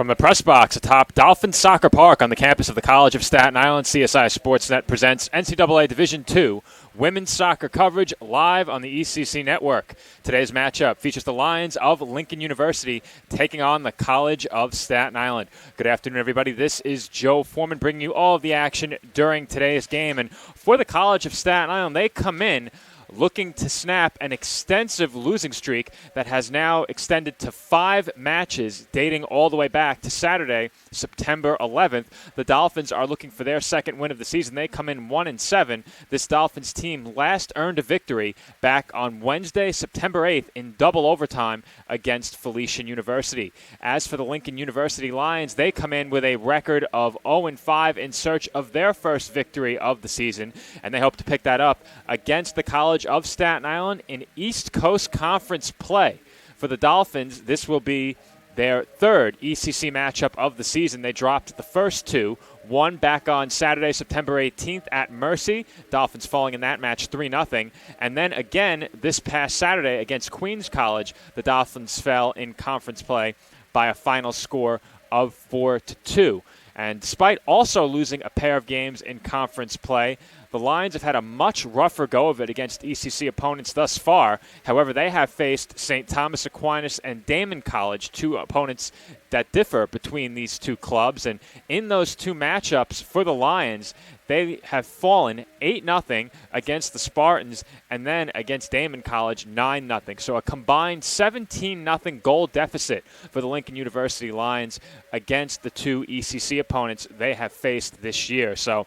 From the press box atop Dolphin Soccer Park on the campus of the College of Staten Island, CSI Sportsnet presents NCAA Division II women's soccer coverage live on the ECC network. Today's matchup features the Lions of Lincoln University taking on the College of Staten Island. Good afternoon, everybody. This is Joe Foreman bringing you all of the action during today's game. And for the College of Staten Island, they come in looking to snap an extensive losing streak that has now extended to 5 matches dating all the way back to Saturday, September 11th. The Dolphins are looking for their second win of the season. They come in 1-7. This Dolphins team last earned a victory back on Wednesday, September 8th in double overtime against Felician University. As for the Lincoln University Lions, they come in with a record of 0-5 in search of their first victory of the season, and they hope to pick that up against the College of Staten Island in East Coast Conference play. For the Dolphins, this will be their third ECC matchup of the season. They dropped the first two, one back on Saturday, September 18th at Mercy, Dolphins falling in that match 3-0, and then again this past Saturday against Queens College, the Dolphins fell in conference play by a final score of 4-2. And despite also losing a pair of games in conference play, the Lions have had a much rougher go of it against ECC opponents thus far. However, they have faced St. Thomas Aquinas and Damon College, two opponents that differ between these two clubs. And in those two matchups for the Lions, they have fallen 8-0 against the Spartans and then against Damon College 9-0. So a combined 17-0 goal deficit for the Lincoln University Lions against the two ECC opponents they have faced this year. So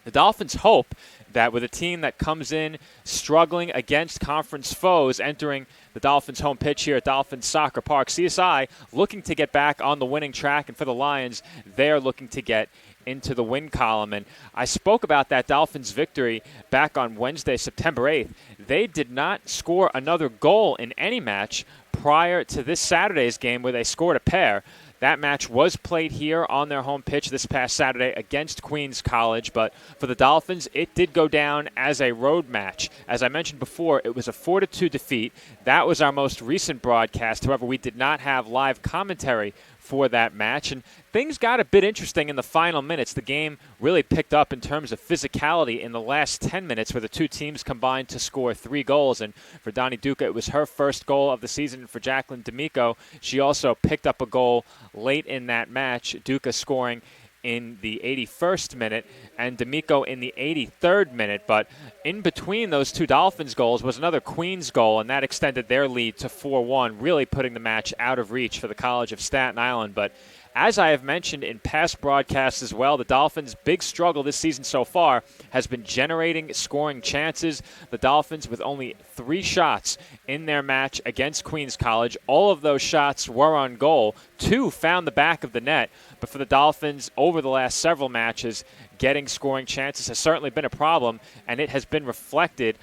the Dolphins hope that with a team that comes in struggling against conference foes entering the Dolphins' home pitch here at Dolphin Soccer Park, CSI looking to get back on the winning track, and for the Lions, they're looking to get into the win column. And I spoke about that Dolphins victory back on Wednesday, September 8th. They did not score another goal in any match prior to this Saturday's game where they scored a pair. That match was played here on their home pitch this past Saturday against Queens College, but for the Dolphins, it did go down as a road match. As I mentioned before, it was a 4-2 defeat. That was our most recent broadcast. However, we did not have live commentary for that match, and things got a bit interesting in the final minutes. The game really picked up in terms of physicality in the last 10 minutes where the two teams combined to score 3 goals, and for Donnie Duca, it was her first goal of the season, and for Jacqueline D'Amico, she also picked up a goal late in that match, Duca scoring in the 81st minute and D'Amico in the 83rd minute. But in between those two Dolphins goals was another Queens goal, and that extended their lead to 4-1, really putting the match out of reach for the College of Staten Island. But as I have mentioned in past broadcasts as well, the Dolphins' big struggle this season so far has been generating scoring chances. The Dolphins with only 3 shots in their match against Queens College. All of those shots were on goal. 2 found the back of the net. But for the Dolphins, over the last several matches, getting scoring chances has certainly been a problem, and it has been reflected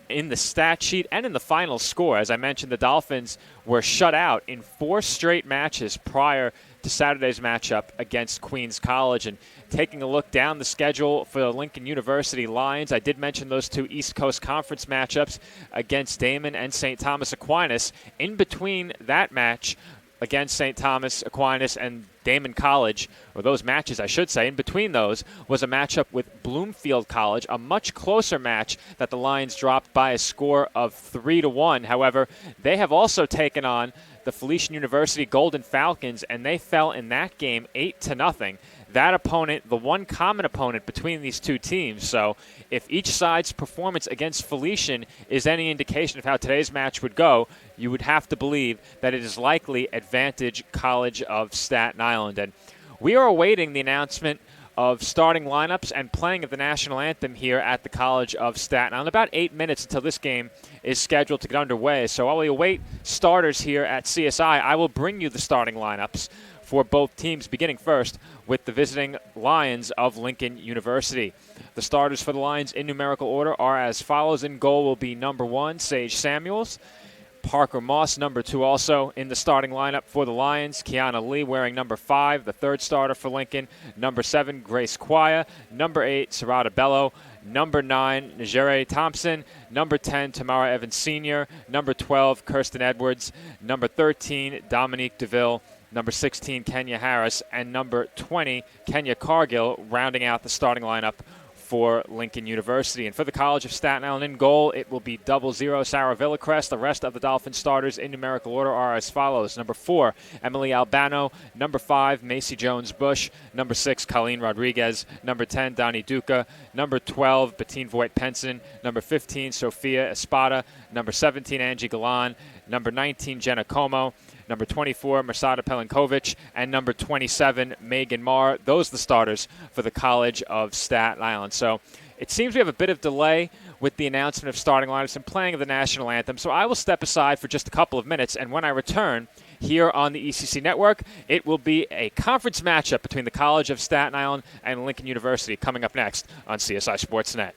in the stat sheet and in the final score. As I mentioned, the Dolphins were shut out in 4 straight matches prior to Saturday's matchup against Queens College. And taking a look down the schedule for the Lincoln University Lions, I did mention those 2 East Coast Conference matchups against Damon and St. Thomas Aquinas. In between that match against St. Thomas Aquinas and Damon College, or those matches I should say, in between those was a matchup with Bloomfield College, a much closer match that the Lions dropped by a score of 3-1. However, they have also taken on the Felician University Golden Falcons, and they fell in that game 8-0. That opponent, the one common opponent between these two teams. So if each side's performance against Felician is any indication of how today's match would go, you would have to believe that it is likely advantage College of Staten Island. And we are awaiting the announcement of starting lineups and playing of the national anthem here at the College of Staten Island. About 8 minutes until this game is scheduled to get underway. So while we await starters here at CSI, I will bring you the starting lineups for both teams, beginning first with the visiting Lions of Lincoln University. The starters for the Lions in numerical order are as follows. In goal will be number 1, Sage Samuels. Parker Moss, number 2, also in the starting lineup for the Lions. Kiana Lee wearing number 5, the third starter for Lincoln. Number 7, Grace Quaya. Number 8, Sarada Bello. Number 9, Najere Thompson. Number 10, Tamara Evans Sr. Number 12, Kirsten Edwards. Number 13, Dominique DeVille. number 16, Kenya Harris, and number 20, Kenya Cargill, rounding out the starting lineup for Lincoln University. And for the College of Staten Island, in goal, it will be 00 Sarah Villacrest. The rest of the Dolphin starters in numerical order are as follows. Number 4, Emily Albano. Number 5, Macy Jones-Bush. Number 6, Colleen Rodriguez. Number 10, Donnie Duca. Number 12, Bettine Voigt-Penson. Number 15, Sophia Espada. Number 17, Angie Galan. Number 19, Jenna Como. Number 24, Masada Pelinkovic, and number 27, Megan Marr. Those are the starters for the College of Staten Island. So it seems we have a bit of delay with the announcement of starting lineups and playing of the national anthem. So I will step aside for just a couple of minutes, and when I return here on the ECC Network, it will be a conference matchup between the College of Staten Island and Lincoln University coming up next on CSI Sportsnet.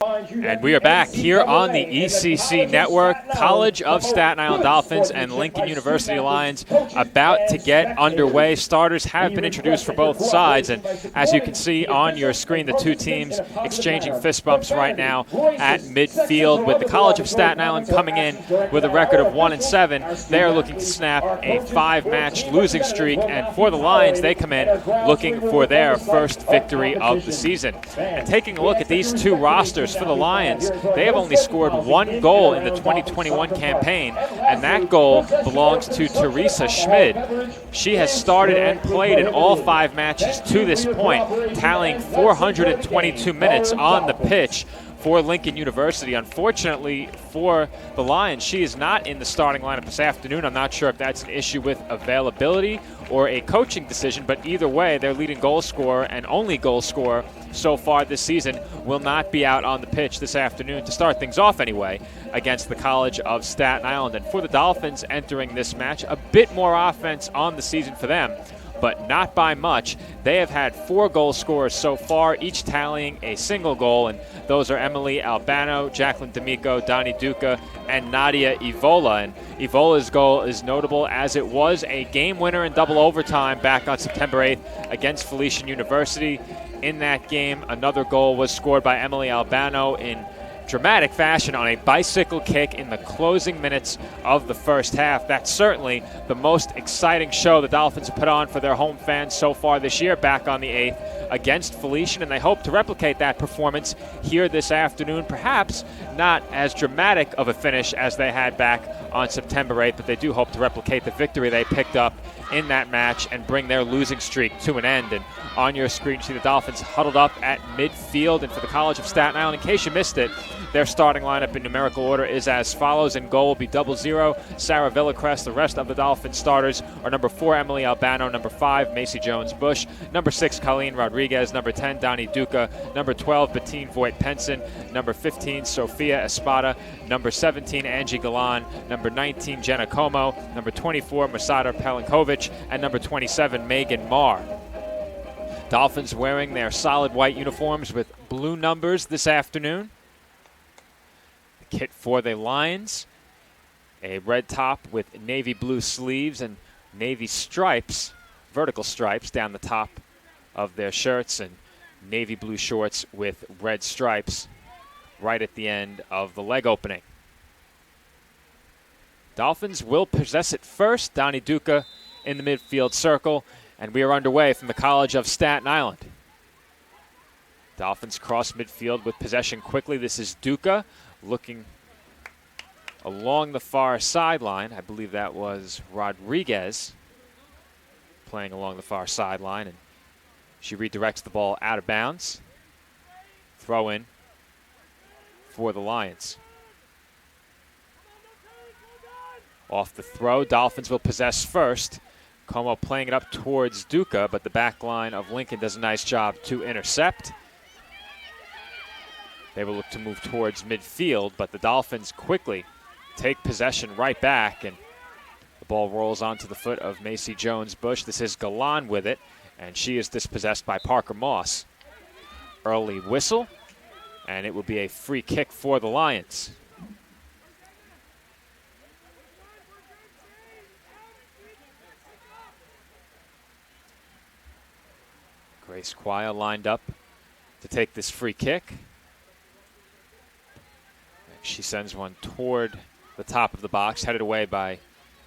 And we are back here on the ECC Network. College of Staten Island Dolphins and Lincoln University Lions about to get underway. Starters have been introduced for both sides, and as you can see on your screen, the two teams exchanging fist bumps right now at midfield, with the College of Staten Island coming in with a record of 1-7. They are looking to snap a 5-match losing streak, and for the Lions, they come in looking for their first victory of the season. And taking a look at these two rosters for the Lions, they have only scored 1 goal in the 2021 campaign, and that goal belongs to Teresa Schmid. She has started and played in all 5 matches to this point, tallying 422 minutes on the pitch for Lincoln University. Unfortunately for the Lions, she is not in the starting lineup this afternoon. I'm not sure if that's an issue with availability or a coaching decision, but either way, their leading goal scorer and only goal scorer so far this season will not be out on the pitch this afternoon to start things off anyway against the College of Staten Island. And for the Dolphins entering this match, a bit more offense on the season for them, but not by much. They have had 4 goal scorers so far, each tallying a single goal, and those are Emily Albano, Jacqueline D'Amico, Donnie Duca, and Nadia Evola. And Evola's goal is notable as it was a game winner in double overtime back on September 8th against Felician University. In that game, another goal was scored by Emily Albano in dramatic fashion on a bicycle kick in the closing minutes of the first half. That's certainly the most exciting show the Dolphins have put on for their home fans so far this year, back on the 8th against Felician, and they hope to replicate that performance here this afternoon. Perhaps not as dramatic of a finish as they had back on September 8th, but they do hope to replicate the victory they picked up in that match and bring their losing streak to an end. And on your screen, you see the Dolphins huddled up at midfield. And for the College of Staten Island, in case you missed it, their starting lineup in numerical order is as follows. In goal will be 00 Sarah Villacrest. The rest of the Dolphins starters are number 4, Emily Albano, number 5, Macy Jones-Bush, number 6, Colleen Rodriguez, number 10, Donnie Duca, number 12, Bettine Voigt-Penson, number 15, Sophia Espada, number 17, Angie Galan, number 19, Jenna Como, number 24, Masada Pelinkovic, and number 27, Megan Marr. Dolphins wearing their solid white uniforms with blue numbers this afternoon. The kit for the Lions, a red top with navy blue sleeves and navy stripes, vertical stripes down the top of their shirts, and navy blue shorts with red stripes right at the end of the leg opening. Dolphins will possess it first. Donnie Duca in the midfield circle, and we are underway from the College of Staten Island. Dolphins cross midfield with possession quickly. This is Duca looking along the far sideline. I believe that was Rodriguez playing along the far sideline, and she redirects the ball out of bounds. Throw in for the Lions. Off the throw, Dolphins will possess first. Como playing it up towards Duca, but the back line of Lincoln does a nice job to intercept. They will look to move towards midfield, but the Dolphins quickly take possession right back, and the ball rolls onto the foot of Macy Jones-Bush. This is Galan with it, and she is dispossessed by Parker Moss. Early whistle, and it will be a free kick for the Lions. Grace Quaya lined up to take this free kick. She sends one toward the top of the box, headed away by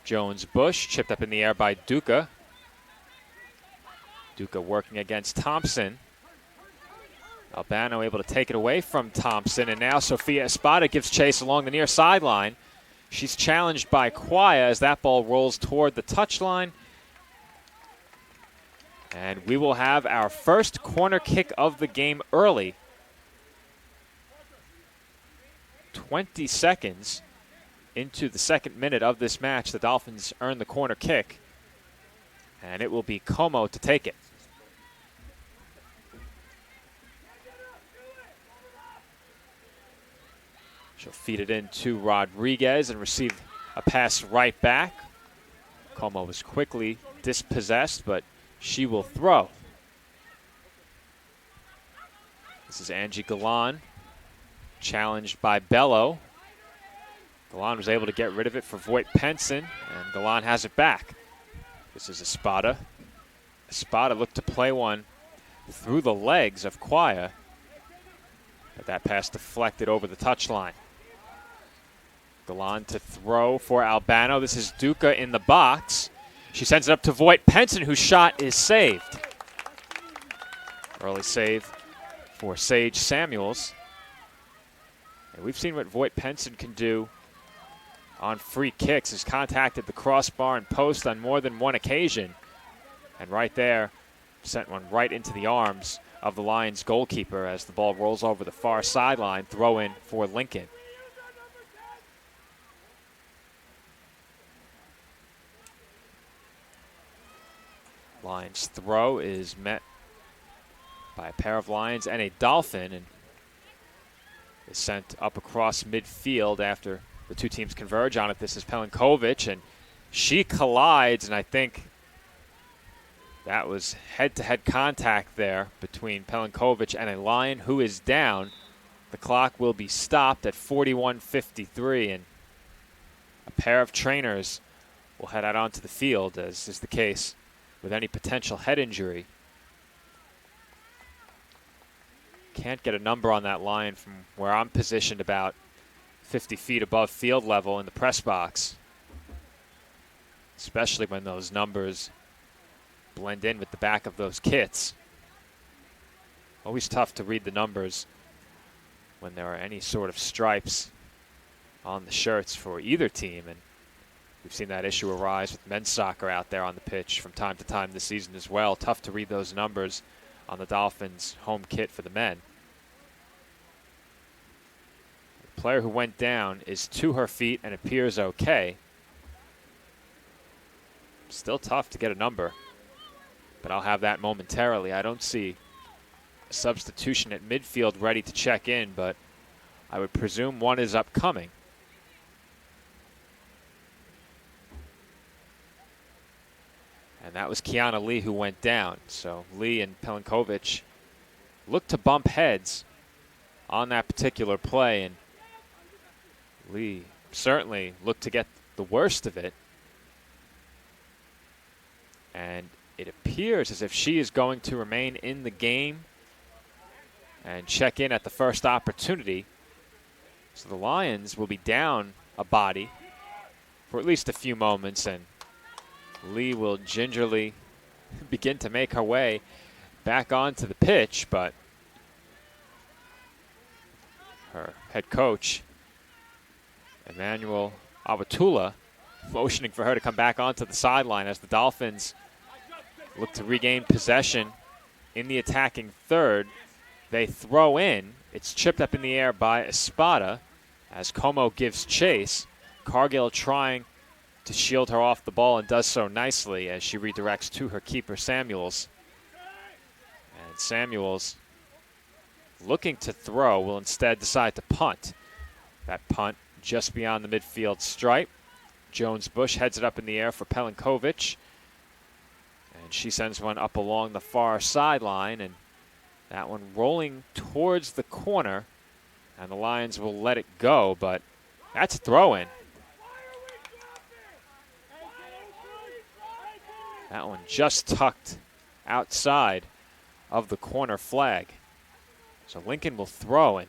Jones-Bush, chipped up in the air by Duca. Duca working against Thompson. Albano able to take it away from Thompson, and now Sofia Espada gives chase along the near sideline. She's challenged by Quaya as that ball rolls toward the touchline. And we will have our first corner kick of the game early. 20 seconds into the second minute of this match, the Dolphins earn the corner kick. And it will be Como to take it. She'll feed it in to Rodriguez and receive a pass right back. Como was quickly dispossessed, but she will throw. This is Angie Galan, challenged by Bello. Galan was able to get rid of it for Voigt Penson, and Galan has it back. This is Espada. Espada looked to play one through the legs of Quaya, but that pass deflected over the touchline. Galan to throw for Albano. This is Duca in the box. She sends it up to Voigt Penson, whose shot is saved. Early save for Sage Samuels. And we've seen what Voigt Penson can do on free kicks. Has contacted the crossbar and post on more than one occasion. And right there, sent one right into the arms of the Lions goalkeeper as the ball rolls over the far sideline. Throw in for Lincoln. Lions throw is met by a pair of Lions and a Dolphin, and is sent up across midfield after the two teams converge on it. This is Pelinkovic, and she collides, and I think that was head-to-head contact there between Pelinkovic and a Lion who is down. The clock will be stopped at 41:53, and a pair of trainers will head out onto the field, as is the case with any potential head injury. Can't get a number on that line from where I'm positioned about 50 feet above field level in the press box, especially when those numbers blend in with the back of those kits. Always tough to read the numbers when there are any sort of stripes on the shirts for either team, and we've seen that issue arise with men's soccer out there on the pitch from time to time this season as well. Tough to read those numbers on the Dolphins' home kit for the men. The player who went down is to her feet and appears okay. Still tough to get a number, but I'll have that momentarily. I don't see a substitution at midfield ready to check in, but I would presume one is upcoming. And that was Kiana Lee who went down. So Lee and Pelinkovic looked to bump heads on that particular play, and Lee certainly looked to get the worst of it. And it appears as if she is going to remain in the game and check in at the first opportunity. So the Lions will be down a body for at least a few moments, and Lee will gingerly begin to make her way back onto the pitch, but her head coach, Emmanuel Awatula, motioning for her to come back onto the sideline as the Dolphins look to regain possession in the attacking third. They throw in. It's chipped up in the air by Espada as Como gives chase. Cargill trying to shield her off the ball and does so nicely as she redirects to her keeper, Samuels. And Samuels, looking to throw, will instead decide to punt. That punt just beyond the midfield stripe. Jones-Bush heads it up in the air for Pelinkovic. And she sends one up along the far sideline, and that one rolling towards the corner. And the Lions will let it go, but that's a throw-in. That one just tucked outside of the corner flag. So Lincoln will throw, and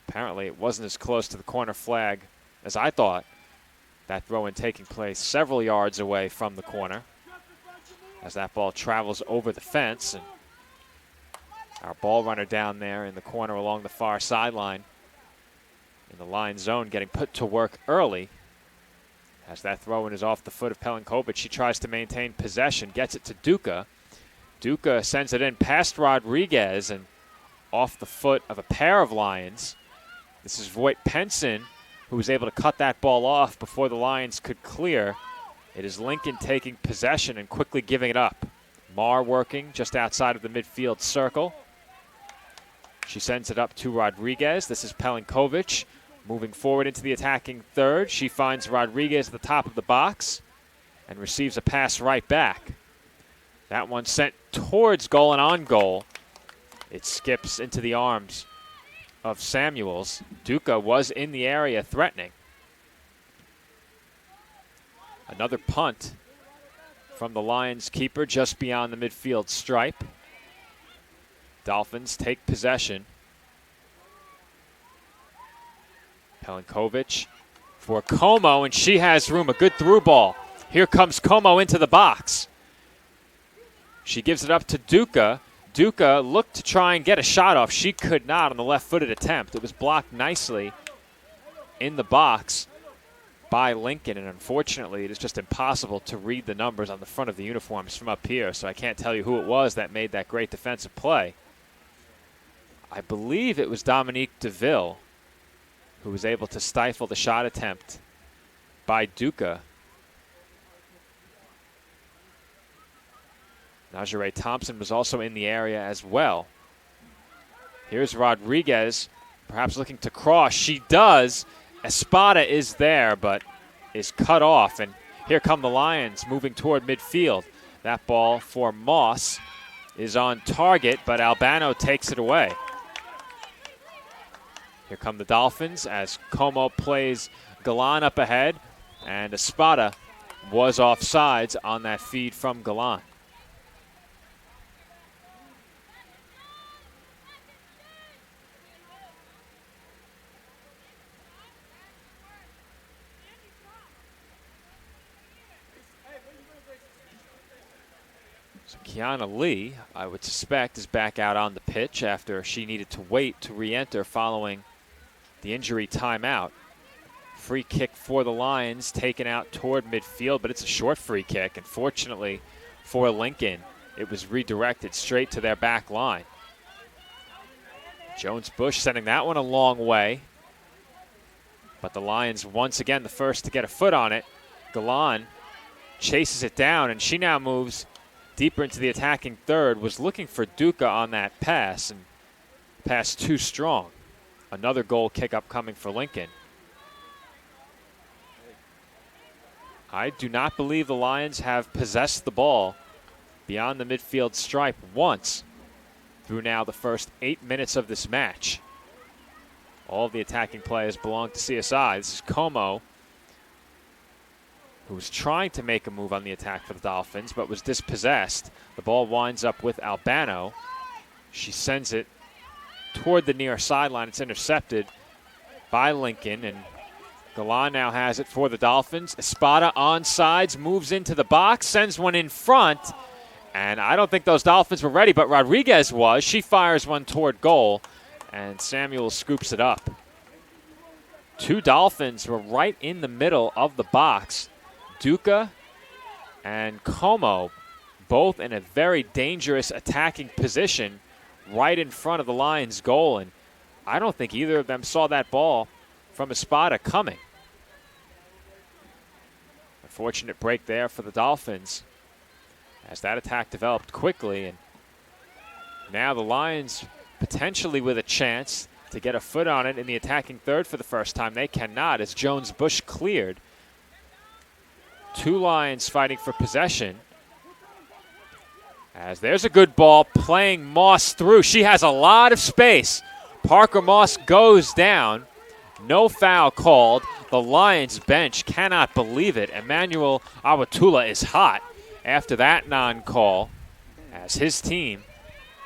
apparently it wasn't as close to the corner flag as I thought. That throw-in taking place several yards away from the corner. as that ball travels over the fence. And our ball runner down there in the corner along the far sideline in the line zone getting put to work early. As that throw-in is off the foot of Pelinkovic, she tries to maintain possession, gets it to Duca. Duca sends it in past Rodriguez and off the foot of a pair of Lions. This is Voigt Penson, who was able to cut that ball off before the Lions could clear. It is Lincoln taking possession and quickly giving it up. Marr working just outside of the midfield circle. She sends it up to Rodriguez. This is Pelinkovic moving forward into the attacking third. She finds Rodriguez at the top of the box and receives a pass right back. That one sent towards goal and on goal. It skips into the arms of Samuels. Duca was in the area threatening. Another punt from the Lions keeper just beyond the midfield stripe. Dolphins take possession. Pelinkovic for Como, and she has room, a good through ball. Here comes Como into the box. She gives it up to Duca. Duca looked to try and get a shot off. She could not on the left-footed attempt. It was blocked nicely in the box by Lincoln, and unfortunately it is just impossible to read the numbers on the front of the uniforms from up here, so I can't tell you who it was that made that great defensive play. I believe it was Dominique DeVille who was able to stifle the shot attempt by Duca. Najee Thompson was also in the area as well. Here's Rodriguez, perhaps looking to cross. She does. Espada is there, but is cut off. And here come the Lions moving toward midfield. That ball for Moss is on target, but Albano takes it away. Here come the Dolphins as Como plays Galan up ahead, and Espada was offsides on that feed from Galan. So Kiana Lee, I would suspect, is back out on the pitch after she needed to wait to re-enter following the injury timeout. Free kick for the Lions, taken out toward midfield, but it's a short free kick. And fortunately for Lincoln, it was redirected straight to their back line. Jones-Bush sending that one a long way. But the Lions, once again, the first to get a foot on it. Galan chases it down, and she now moves deeper into the attacking third. Was looking for Duca on that pass, and pass too strong. Another goal kick up coming for Lincoln. I do not believe the Lions have possessed the ball beyond the midfield stripe once through now the first 8 minutes of this match. All of the attacking players belong to CSI. This is Como, who was trying to make a move on the attack for the Dolphins, but was dispossessed. The ball winds up with Albano. She sends it toward the near sideline. It's intercepted by Lincoln, and Galan now has it for the Dolphins. Espada on sides, moves into the box, sends one in front, and I don't think those Dolphins were ready, but Rodriguez was. She fires one toward goal, and Samuel scoops it up. Two Dolphins were right in the middle of the box. Duca and Como, both in a very dangerous attacking position right in front of the Lions' goal, and I don't think either of them saw that ball from Espada coming. A fortunate break there for the Dolphins as that attack developed quickly, and now the Lions potentially with a chance to get a foot on it in the attacking third for the first time. They cannot as Jones-Bush cleared. Two Lions fighting for possession. As there's a good ball playing Moss through. She has a lot of space. Parker Moss goes down. No foul called. The Lions bench cannot believe it. Emmanuel Awatula is hot after that non-call as his team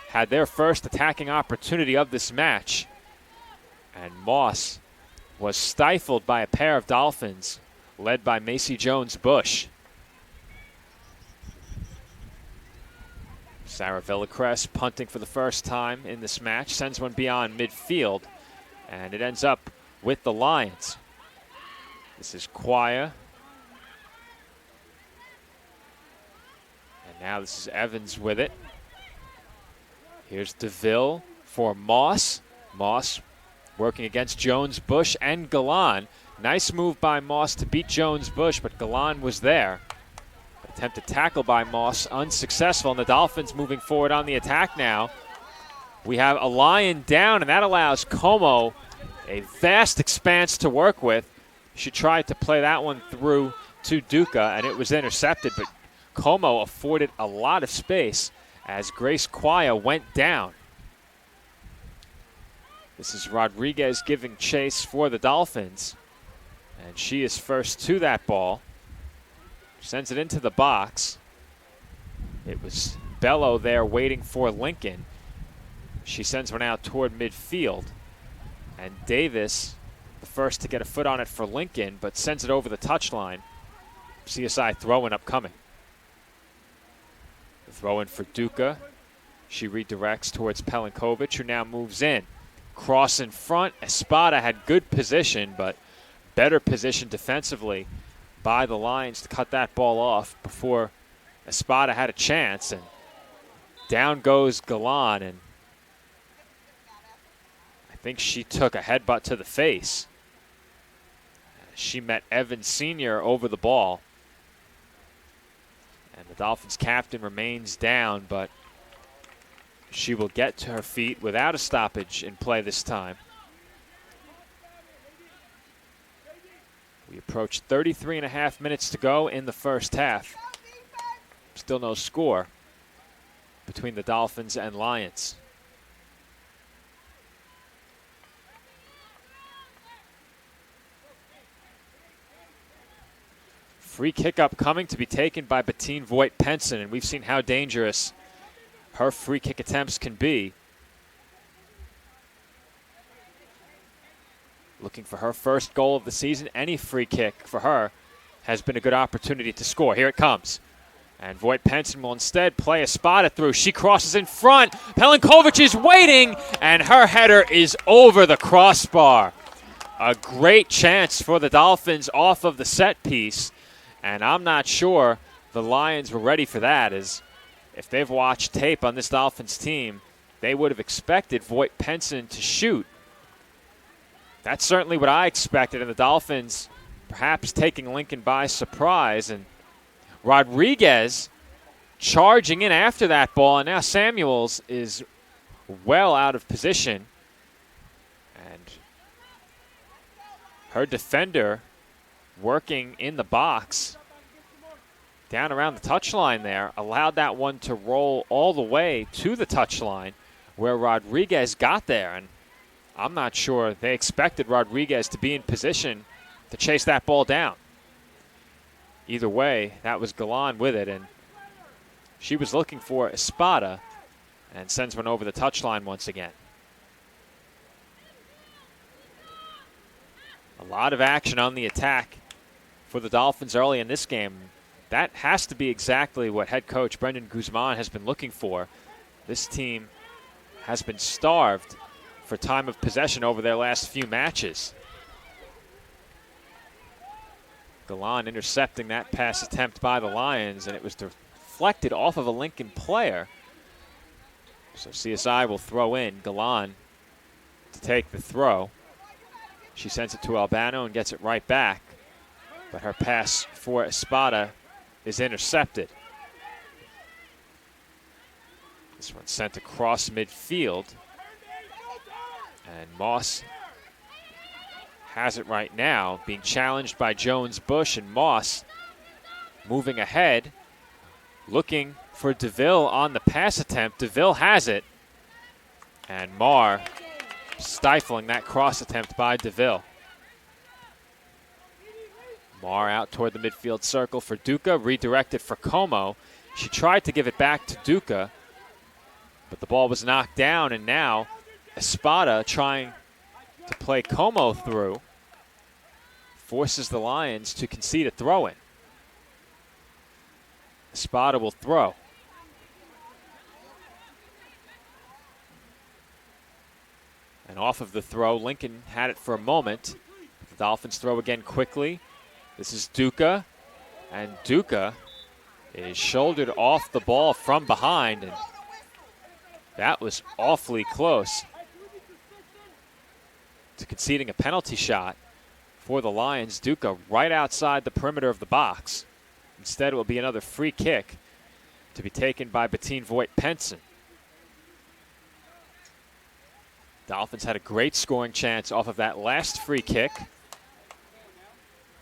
had their first attacking opportunity of this match. And Moss was stifled by a pair of Dolphins led by Macy Jones-Bush. Sarah Villacrest punting for the first time in this match, sends one beyond midfield, and it ends up with the Lions. This is Quia. And now this is Evans with it. Here's DeVille for Moss. Moss working against Jones-Bush and Galan. Nice move by Moss to beat Jones-Bush, but Galan was there. Attempted tackle by Moss, unsuccessful, and the Dolphins moving forward on the attack now. We have a Lion down, and that allows Como a vast expanse to work with. She tried to play that one through to Duca, and it was intercepted, but Como afforded a lot of space as Grace Quia went down. This is Rodriguez giving chase for the Dolphins, and she is first to that ball. Sends it into the box. It was Bello there waiting for Lincoln. She sends one out toward midfield. And Davis, the first to get a foot on it for Lincoln, but sends it over the touchline. CSI throw-in upcoming. The throw-in for Duca. She redirects towards Pelinkovic, who now moves in. Cross in front. Espada had good position, but better position defensively by the Lions to cut that ball off before Espada had a chance. And down goes Galan, and I think she took a headbutt to the face. She met Evans Sr. over the ball. And the Dolphins captain remains down, but she will get to her feet without a stoppage in play this time. We approach 33 and a half minutes to go in the first half. Still no score between the Dolphins and Lions. Free kick upcoming to be taken by Bettine Voigt-Penson, and we've seen how dangerous her free kick attempts can be. Looking for her first goal of the season. Any free kick for her has been a good opportunity to score. Here it comes. And Voigt-Penson will instead play Espada through. She crosses in front. Pelinkovic is waiting, and her header is over the crossbar. A great chance for the Dolphins off of the set piece. And I'm not sure the Lions were ready for that, as if they've watched tape on this Dolphins team, they would have expected Voigt-Penson to shoot. That's certainly what I expected, and the Dolphins perhaps taking Lincoln by surprise. And Rodriguez charging in after that ball, and now Samuels is well out of position. And her defender working in the box down around the touchline there, allowed that one to roll all the way to the touchline where Rodriguez got there. And I'm not sure they expected Rodriguez to be in position to chase that ball down. Either way, that was Galan with it, and she was looking for Espada and sends one over the touchline once again. A lot of action on the attack for the Dolphins early in this game. That has to be exactly what head coach Brendan Guzman has been looking for. This team has been starved for time of possession over their last few matches. Galan intercepting that pass attempt by the Lions, and it was deflected off of a Lincoln player. So CSI will throw in Galan to take the throw. She sends it to Albano and gets it right back, but her pass for Espada is intercepted. This one sent across midfield. And Moss has it right now, being challenged by Jones-Bush, and Moss moving ahead, looking for DeVille on the pass attempt. DeVille has it, and Marr stifling that cross attempt by DeVille. Marr out toward the midfield circle for Duca, redirected for Como. She tried to give it back to Duca, but the ball was knocked down, and now Espada trying to play Como through forces the Lions to concede a throw-in. Espada will throw. And off of the throw, Lincoln had it for a moment. The Dolphins throw again quickly. This is Duca, and Duca is shouldered off the ball from behind, and that was awfully close to conceding a penalty shot for the Lions. Duca right outside the perimeter of the box. Instead, it will be another free kick to be taken by Bettine Voigt-Penson. Dolphins had a great scoring chance off of that last free kick. We'll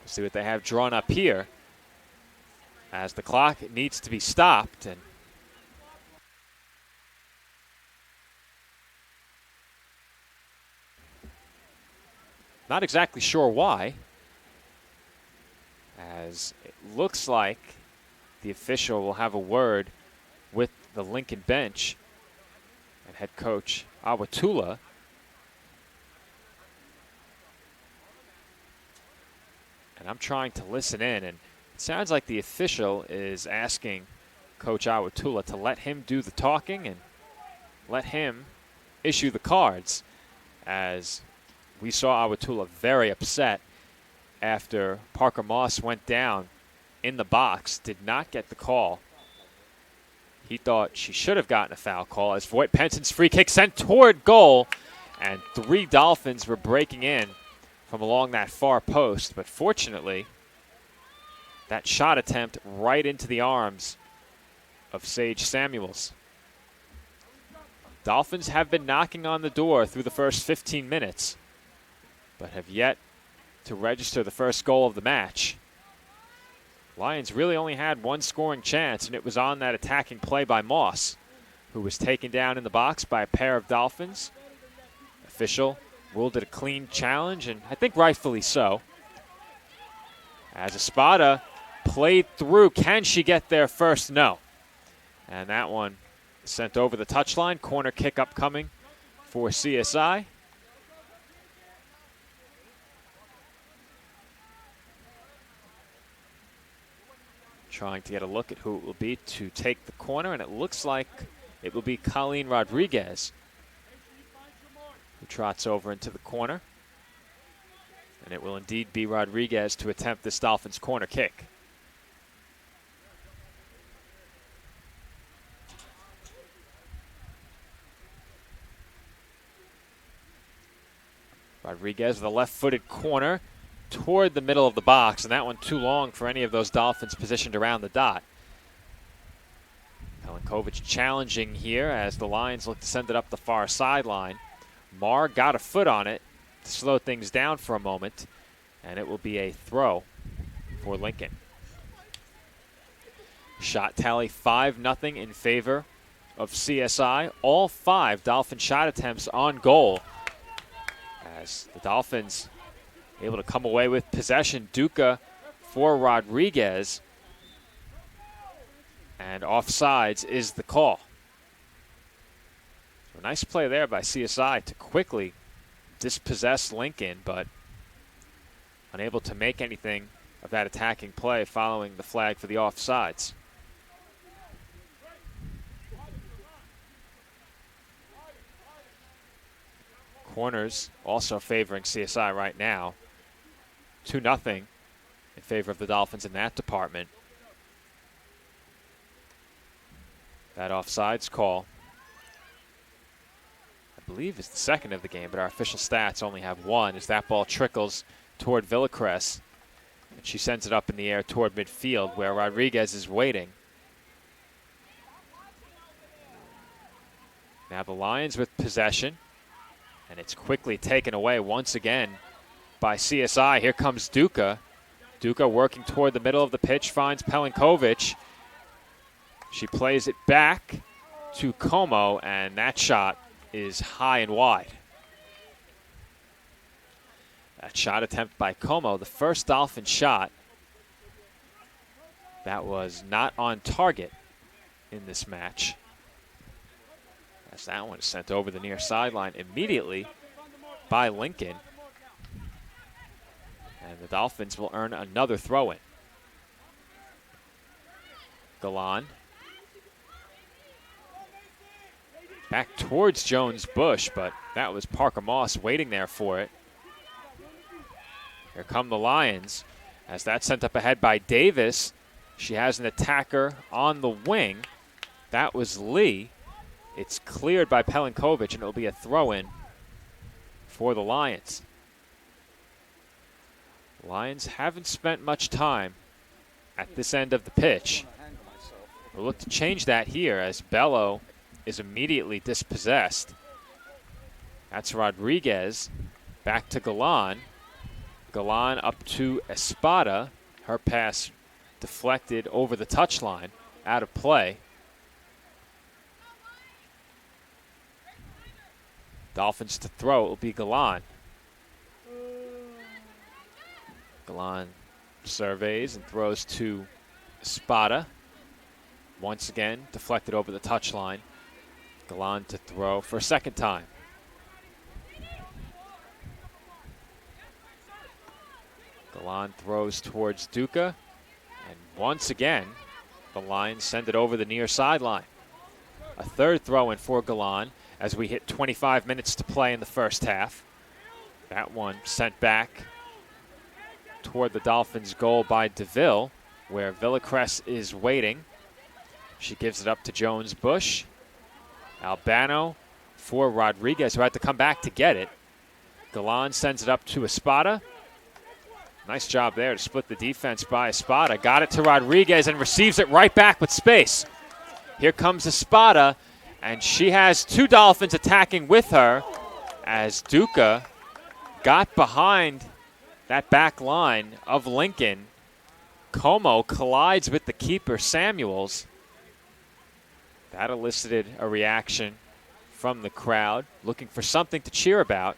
see what they have drawn up here as the clock needs to be stopped. And not exactly sure why, as it looks like the official will have a word with the Lincoln bench and head coach Awatula. And I'm trying to listen in, and it sounds like the official is asking Coach Awatula to let him do the talking and let him issue the cards, as we saw Awatula very upset after Parker Moss went down in the box, did not get the call. He thought she should have gotten a foul call as Voigt-Penson's free kick sent toward goal, and 3 Dolphins were breaking in from along that far post, but fortunately, that shot attempt right into the arms of Sage Samuels. Dolphins have been knocking on the door through the first 15 minutes, but have yet to register the first goal of the match. Lions really only had one scoring chance, and it was on that attacking play by Moss, who was taken down in the box by a pair of Dolphins. Official ruled it a clean challenge, and I think rightfully so. As Espada played through, can she get there first? No. And that one sent over the touchline. Corner kick upcoming for CSI. Trying to get a look at who it will be to take the corner, and it looks like it will be Colleen Rodriguez who trots over into the corner. And it will indeed be Rodriguez to attempt this Dolphins corner kick. Rodriguez with a left-footed corner toward the middle of the box, and that one too long for any of those Dolphins positioned around the dot. Pelinkovic challenging here as the Lions look to send it up the far sideline. Marr got a foot on it to slow things down for a moment, and it will be a throw for Lincoln. Shot tally 5-0 in favor of CSI. All 5 Dolphin shot attempts on goal, as the Dolphins able to come away with possession. Duca for Rodriguez, and offsides is the call. So a nice play there by CSI to quickly dispossess Lincoln, but unable to make anything of that attacking play following the flag for the offsides. Corners also favoring CSI right now. 2-0 in favor of the Dolphins in that department. That offsides call, I believe, is the second of the game, but our official stats only have one, as that ball trickles toward Villacrez, and she sends it up in the air toward midfield where Rodriguez is waiting. Now the Lions with possession, and it's quickly taken away once again by CSI. Here comes Duca. Duca working toward the middle of the pitch, finds Pelinkovic. She plays it back to Como, and that shot is high and wide. That shot attempt by Como, the first Dolphin shot that was not on target in this match, as that one is sent over the near sideline immediately by Lincoln. And the Dolphins will earn another throw-in. Galan back towards Jones Bush, but that was Parker Moss waiting there for it. Here come the Lions as that's sent up ahead by Davis. She has an attacker on the wing. That was Lee. It's cleared by Pelinkovic, and it'll be a throw-in for the Lions. Lions haven't spent much time at this end of the pitch. We'll look to change that here as Bello is immediately dispossessed. That's Rodriguez. Back to Galan. Galan up to Espada. Her pass deflected over the touchline, out of play. Dolphins to throw. It will be Galan. Galan surveys and throws to Espada. Once again, deflected over the touchline. Galan to throw for a second time. Galan throws towards Duca. And once again, the Lions send it over the near sideline. A third throw-in for Galan as we hit 25 minutes to play in the first half. That one sent back toward the Dolphins' goal by DeVille, where Villacrest is waiting. She gives it up to Jones Bush. Albano for Rodriguez, who had to come back to get it. Galan sends it up to Espada. Nice job there to split the defense by Espada. Got it to Rodriguez and receives it right back with space. Here comes Espada, and she has two Dolphins attacking with her as Duca got behind that back line of Lincoln. Como collides with the keeper, Samuels. That elicited a reaction from the crowd, looking for something to cheer about,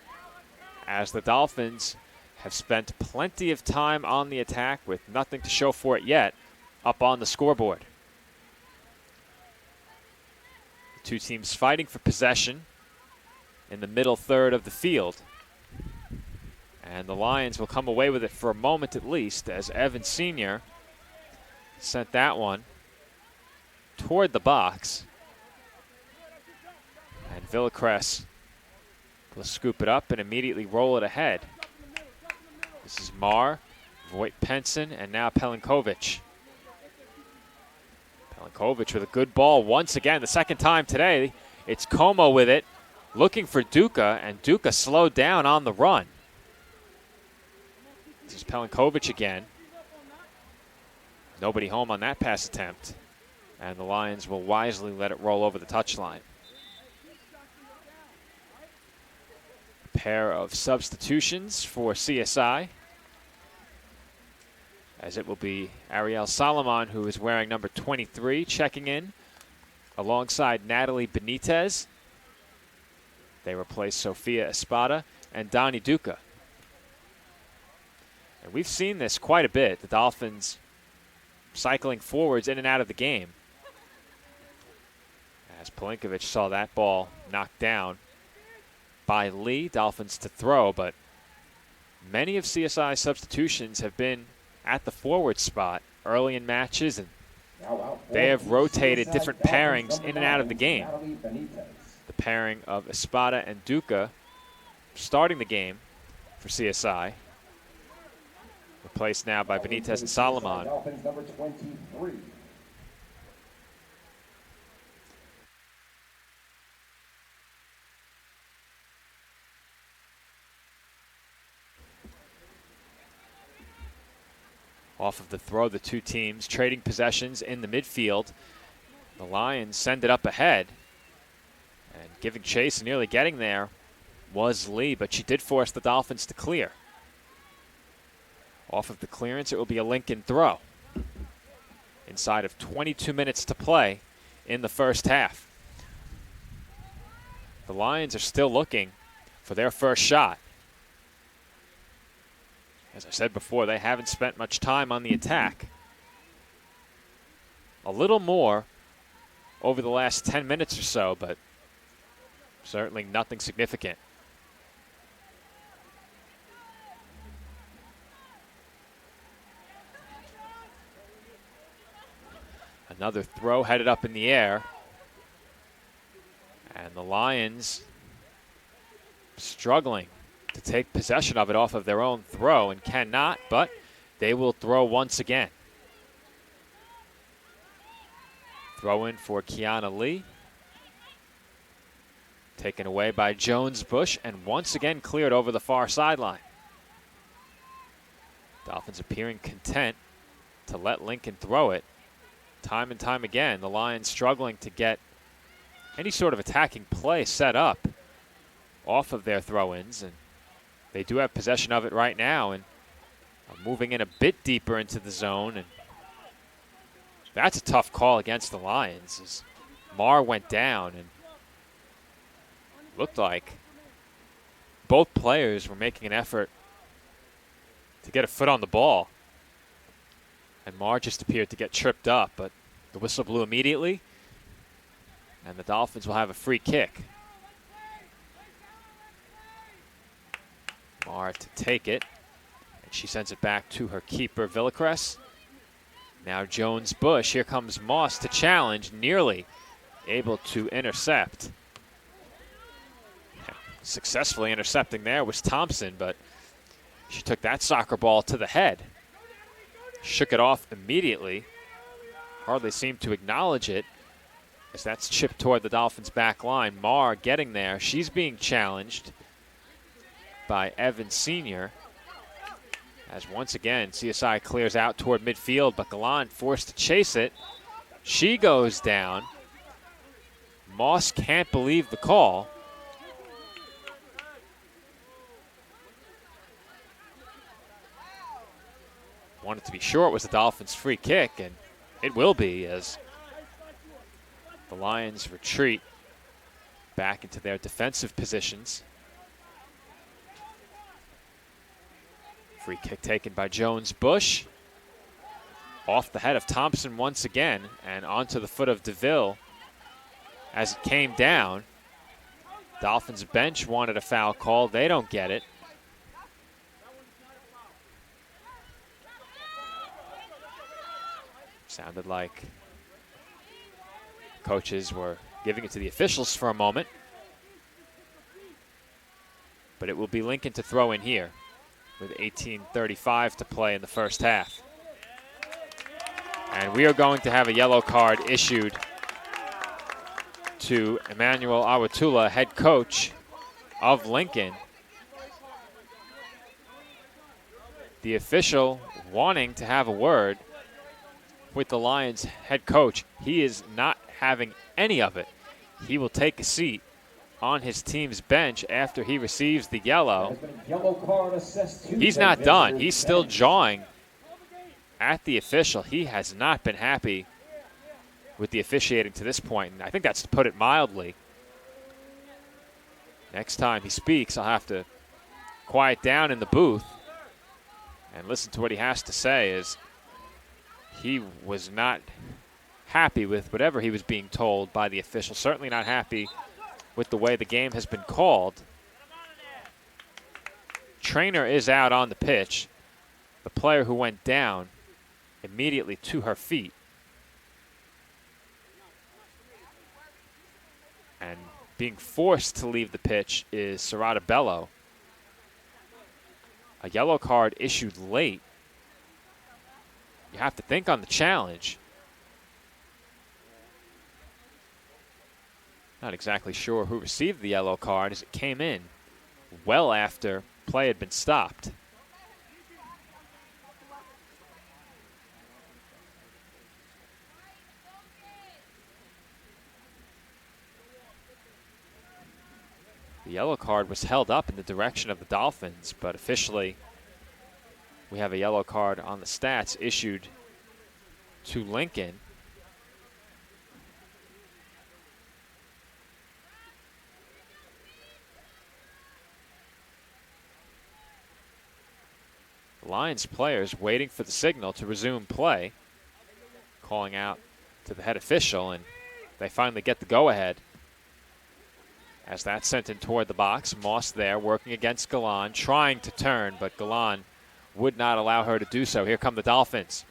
as the Dolphins have spent plenty of time on the attack with nothing to show for it yet up on the scoreboard. The two teams fighting for possession in the middle third of the field. And the Lions will come away with it for a moment at least, as Evans Sr. sent that one toward the box. And Villacrest will scoop it up and immediately roll it ahead. This is Marr, Voigt Penson, and now Pelinkovic. Pelinkovic with a good ball once again, the second time today. It's Como with it, looking for Duca, and Duca slowed down on the run. This is Pelinkovic again. Nobody home on that pass attempt. And the Lions will wisely let it roll over the touchline. A pair of substitutions for CSI, as it will be Ariel Solomon, who is wearing number 23, checking in alongside Natalie Benitez. They replace Sofia Espada and Donnie Duca. And we've seen this quite a bit, the Dolphins cycling forwards in and out of the game. As Pelinkovic saw that ball knocked down by Lee, Dolphins to throw, but many of CSI's substitutions have been at the forward spot early in matches, and they have rotated different pairings in and out of the game. The pairing of Espada and Duca starting the game for CSI, replaced now by Benitez and Solomon. Number 23. Off of the throw, the two teams trading possessions in the midfield. The Lions send it up ahead. And giving chase and nearly getting there was Lee, but she did force the Dolphins to clear. Off of the clearance, it will be a Lincoln throw. Inside of 22 minutes to play in the first half. The Lions are still looking for their first shot. As I said before, they haven't spent much time on the attack. A little more over the last 10 minutes or so, but certainly nothing significant. Another throw headed up in the air And the Lions struggling to take possession of it off of their own throw and cannot, but they will throw once again. Throw in for Kiana Lee. Taken away by Jones Bush and once again cleared over the far sideline. Dolphins appearing content to let Lincoln throw it. Time and time again, the Lions struggling to get any sort of attacking play set up off of their throw-ins, and they do have possession of it right now and are moving in a bit deeper into the zone, and that's a tough call against the Lions as Marr went down and looked like both players were making an effort to get a foot on the ball. And Marr just appeared to get tripped up, but the whistle blew immediately, and the Dolphins will have a free kick. Marr to take it, and she sends it back to her keeper, Villacrest. Now Jones Bush. Here comes Moss to challenge, nearly able to intercept. Successfully intercepting there was Thompson, but she took that soccer ball to the head. Shook it off immediately. Hardly seemed to acknowledge it as that's chipped toward the Dolphins' back line. Marr getting there. She's being challenged by Evans Sr. As once again, CSI clears out toward midfield, but Galan forced to chase it. She goes down. Moss can't believe the call. Wanted to be sure it was the Dolphins' free kick, and it will be as the Lions retreat back into their defensive positions. Free kick taken by Jones Bush. Off the head of Thompson once again, and onto the foot of DeVille as it came down. Dolphins bench wanted a foul call. They don't get it. Sounded like coaches were giving it to the officials for a moment. But it will be Lincoln to throw in here with 18:35 to play in the first half. And we are going to have a yellow card issued to Emmanuel Awatula, head coach of Lincoln. The official wanting to have a word with the Lions head coach. He is not having any of it. He will take a seat on his team's bench after he receives the yellow. He's not done. He's still jawing at the official. He has not been happy with the officiating to this point, and I think that's to put it mildly. Next time he speaks, I'll have to quiet down in the booth and listen to what he has to say, as he was not happy with whatever he was being told by the official. Certainly not happy with the way the game has been called. Trainer is out on the pitch. The player who went down immediately to her feet. And being forced to leave the pitch is Serrata Bello. A yellow card issued late. You have to think on the challenge. Not exactly sure who received the yellow card as it came in well after play had been stopped. The yellow card was held up in the direction of the Dolphins, but officially we have a yellow card on the stats issued to Lincoln. The Lions players waiting for the signal to resume play, calling out to the head official, and they finally get the go-ahead. As that's sent in toward the box, Moss there working against Galan, trying to turn, but Galan would not allow her to do so. Here come the Dolphins.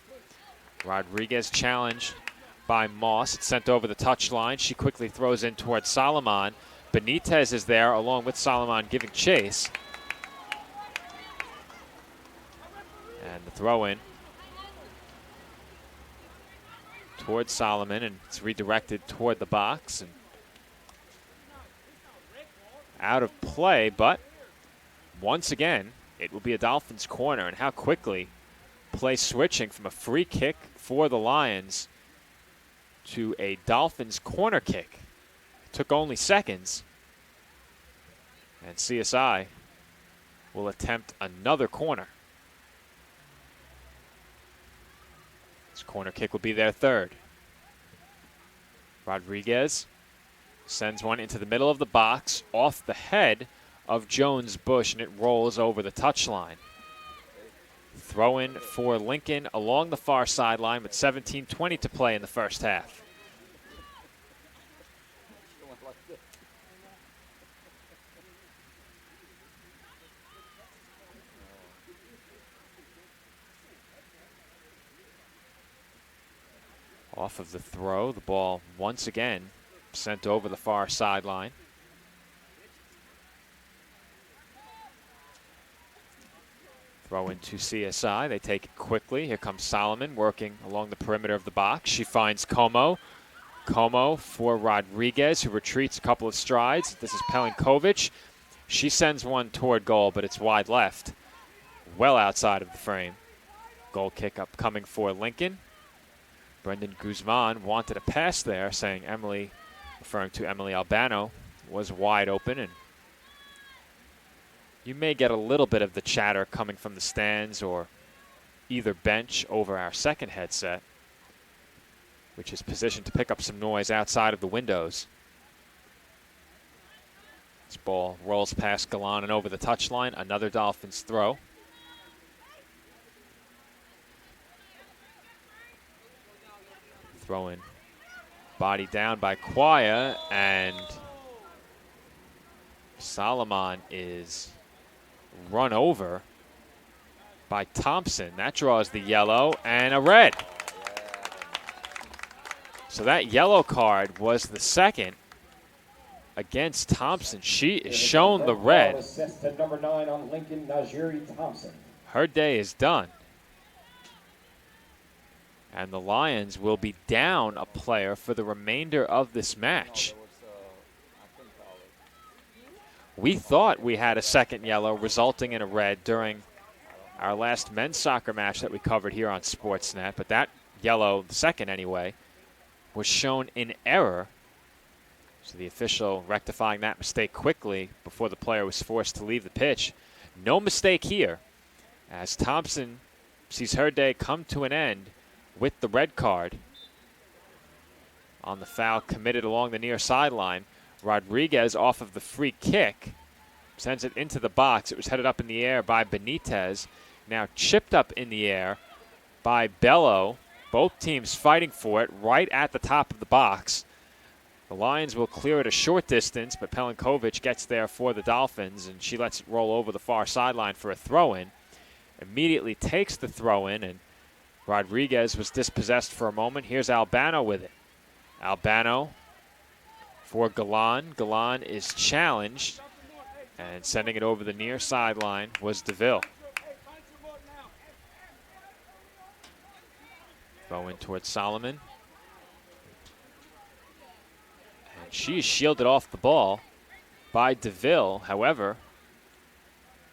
Rodriguez challenged by Moss. It's sent over the touchline. She quickly throws in towards Solomon. Benitez is there along with Solomon giving chase. And the throw in towards Solomon, and it's redirected toward the box and out of play, but once again, it will be a Dolphins corner. And how quickly play switching from a free kick for the Lions to a Dolphins corner kick. It took only seconds. And CSI will attempt another corner. This corner kick will be their third. Rodriguez sends one into the middle of the box off the head of Jones-Bush, and it rolls over the touchline. Throw in for Lincoln along the far sideline with 17:20 to play in the first half. Off of the throw, the ball once again sent over the far sideline. Throw into CSI. They take it quickly. Here comes Solomon working along the perimeter of the box. She finds Como. Como for Rodriguez, who retreats a couple of strides. This is Pelinkovic. She sends one toward goal, but it's wide left, well outside of the frame. Goal kick up coming for Lincoln. Brendan Guzman wanted a pass there, saying Emily, referring to Emily Albano, was wide open. And you may get a little bit of the chatter coming from the stands or either bench over our second headset, which is positioned to pick up some noise outside of the windows. This ball rolls past Galan and over the touchline. Another Dolphins throw. Throw in. Body down by Quaya, and Solomon is run over by Thompson. That draws the yellow and a red. So that yellow card was the second against Thompson. She is shown the red. Number 9 on Lincoln, Najiri Thompson. Her day is done. And the Lions will be down a player for the remainder of this match. We thought we had a second yellow resulting in a red during our last men's soccer match that we covered here on Sportsnet, but that yellow, the second anyway, was shown in error. So the official rectifying that mistake quickly before the player was forced to leave the pitch. No mistake here, as Thompson sees her day come to an end with the red card on the foul committed along the near sideline. Rodriguez off of the free kick sends it into the box. It was headed up in the air by Benitez, now chipped up in the air by Bello. Both teams fighting for it right at the top of the box. The Lions will clear it a short distance, but Pelinkovic gets there for the Dolphins, and she lets it roll over the far sideline for a throw-in. Immediately takes the throw-in, and Rodriguez was dispossessed for a moment. Here's Albano with it. Albano for Galan. Galan is challenged, and sending it over the near sideline was DeVille. Throw in towards Solomon. And she is shielded off the ball by DeVille. However,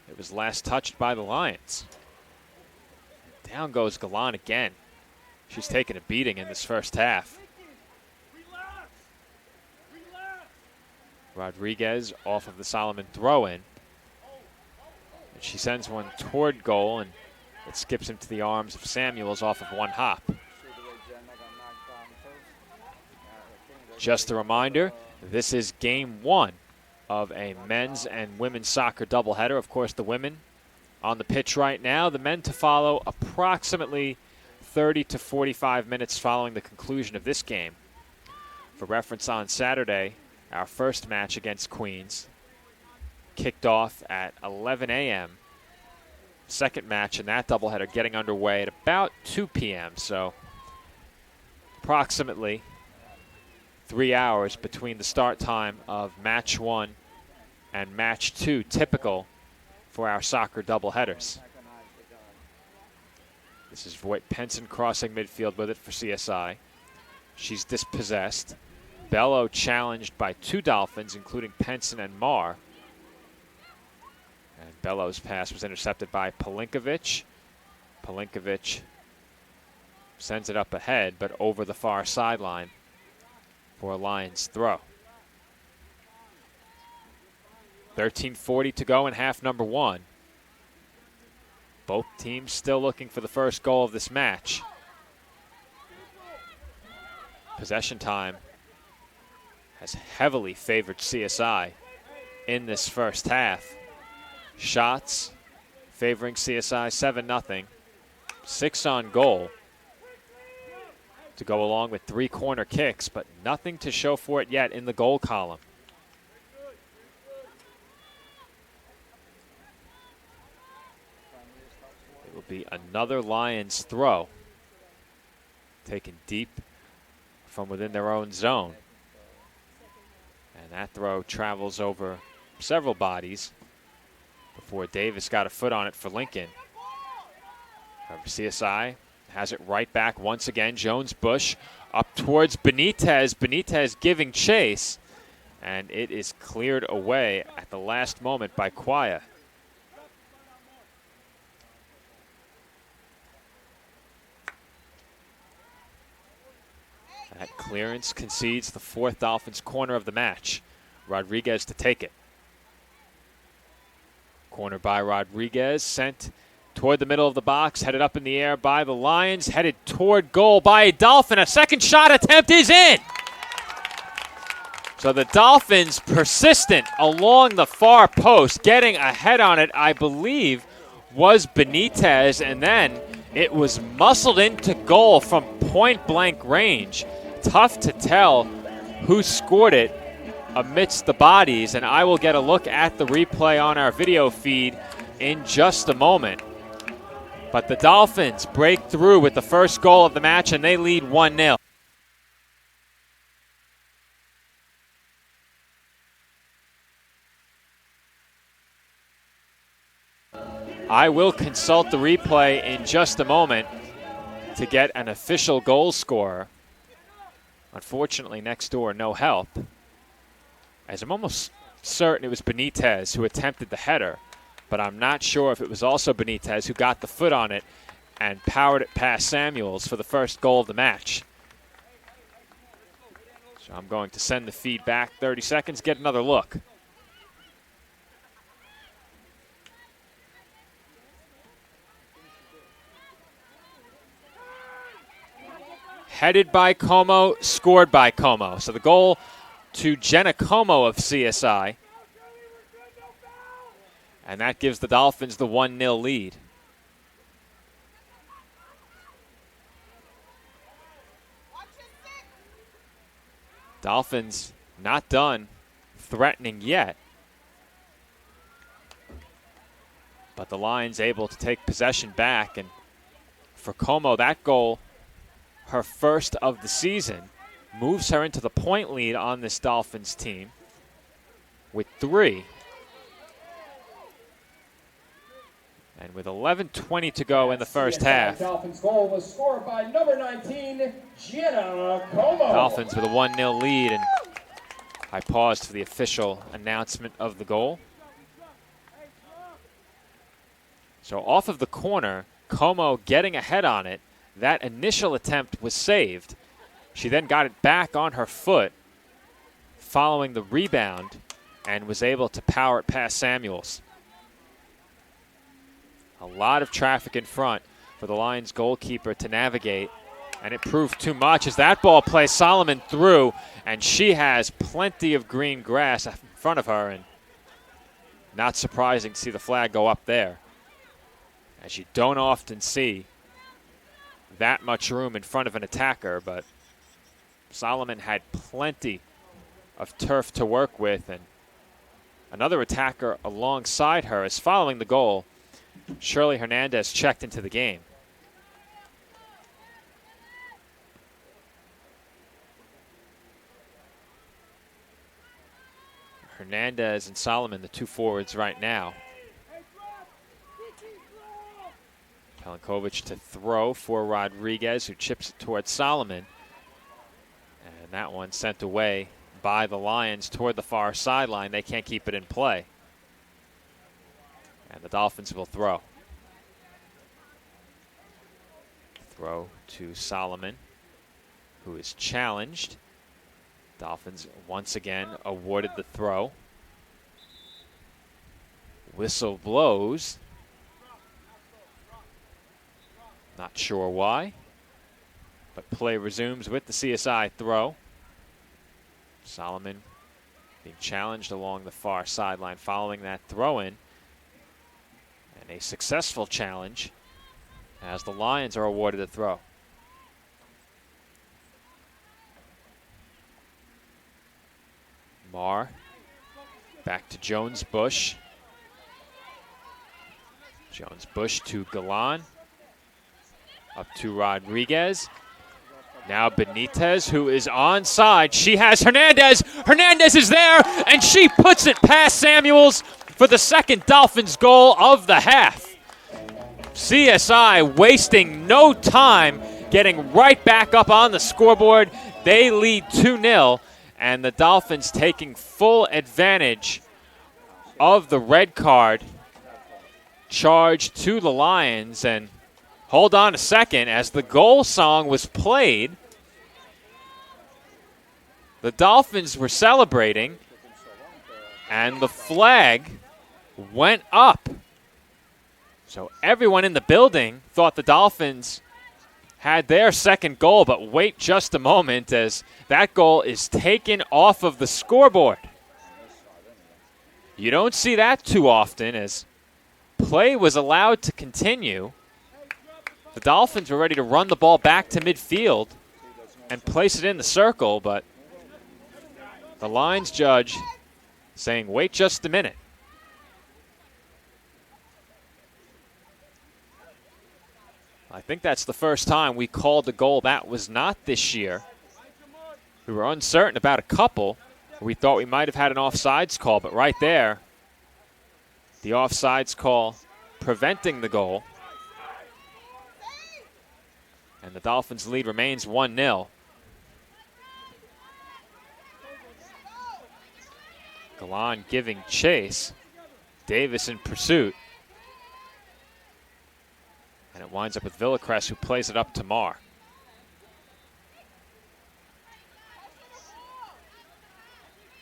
it was last touched by the Lions. Down goes Galan again. She's taken a beating in this first half. Rodriguez off of the Solomon throw-in. And she sends one toward goal, and it skips into the arms of Samuels off of one hop. Just a reminder, this is game one of a men's and women's soccer doubleheader. Of course, the women on the pitch right now, the men to follow approximately 30 to 45 minutes following the conclusion of this game. For reference, on Saturday, our first match against Queens kicked off at 11 a.m. Second match in that doubleheader getting underway at about 2 p.m. So approximately 3 hours between the start time of match 1 and match 2, typical for our soccer doubleheaders. This is Voight Penson crossing midfield with it for CSI. She's dispossessed. Bello challenged by 2 Dolphins, including Penson and Marr. And Bello's pass was intercepted by Pelinkovic. Pelinkovic sends it up ahead, but over the far sideline for a Lions throw. 13:40 to go in half number 1. Both teams still looking for the first goal of this match. Possession time has heavily favored CSI in this first half. Shots favoring CSI 7-0. 6 on goal to go along with 3 corner kicks, but nothing to show for it yet in the goal column. It will be another Lions throw, taken deep from within their own zone. And that throw travels over several bodies before Davis got a foot on it for Lincoln. CSI has it right back once again. Jones-Bush up towards Benitez. Benitez giving chase, and it is cleared away at the last moment by Quaya. That clearance concedes the 4th Dolphins corner of the match. Rodriguez to take it. Corner by Rodriguez, sent toward the middle of the box, headed up in the air by the Lions, headed toward goal by a Dolphin. A second shot attempt is in. So the Dolphins persistent along the far post, getting ahead on it, I believe, was Benitez, and then it was muscled into goal from point-blank range. Tough to tell who scored it amidst the bodies, and I will get a look at the replay on our video feed in just a moment. But the Dolphins break through with the first goal of the match, and they lead 1-0. I will consult the replay in just a moment to get an official goal scorer. Unfortunately, next door, no help, as I'm almost certain it was Benitez who attempted the header, but I'm not sure if it was also Benitez who got the foot on it and powered it past Samuels for the first goal of the match. So I'm going to send the feed back 30 seconds, get another look. Headed by Como, scored by Como. So the goal to Jenna Como of CSI. And that gives the Dolphins the 1-0 lead. Dolphins not done threatening yet. But the Lions able to take possession back. And for Como, that goal, her first of the season, moves her into the point lead on this Dolphins team with 3. And with 11:20 to go in the first half, Dolphins goal was scored by number 19, Jenna Como. Dolphins with a 1-0 lead, and I paused for the official announcement of the goal. So off of the corner, Como getting ahead on it. That initial attempt was saved. She then got it back on her foot following the rebound and was able to power it past Samuels. A lot of traffic in front for the Lions goalkeeper to navigate, and it proved too much as that ball plays Solomon through, and she has plenty of green grass in front of her, and not surprising to see the flag go up there, as you don't often see that much room in front of an attacker, but Solomon had plenty of turf to work with, and another attacker alongside her is following the goal. Shirley Hernandez checked into the game. Hernandez and Solomon, the two forwards right now. Pelinkovic to throw for Rodriguez, who chips it towards Solomon. And that one sent away by the Lions toward the far sideline. They can't keep it in play. And the Dolphins will throw. Throw to Solomon, who is challenged. Dolphins once again awarded the throw. Whistle blows. Not sure why, but play resumes with the CSI throw. Solomon being challenged along the far sideline following that throw-in. And a successful challenge as the Lions are awarded a throw. Marr back to Jones-Bush. Jones-Bush to Galan. Up to Rodriguez. Now Benitez, who is onside. She has Hernandez. Hernandez is there, and she puts it past Samuels for the second Dolphins goal of the half. CSI wasting no time, getting right back up on the scoreboard. They lead 2-0, and the Dolphins taking full advantage of the red card charge to the Lions. And hold on a second, as the goal song was played, the Dolphins were celebrating, and the flag went up. So everyone in the building thought the Dolphins had their second goal, but wait just a moment as that goal is taken off of the scoreboard. You don't see that too often, as play was allowed to continue. The Dolphins were ready to run the ball back to midfield and place it in the circle, but the Lions judge saying, wait just a minute. I think that's the first time we called a goal that was not this year. We were uncertain about a couple. We thought we might have had an offsides call, but right there, the offsides call preventing the goal. And the Dolphins' lead remains 1-0. Galan giving chase. Davis in pursuit. And it winds up with Villacrest, who plays it up to Marr.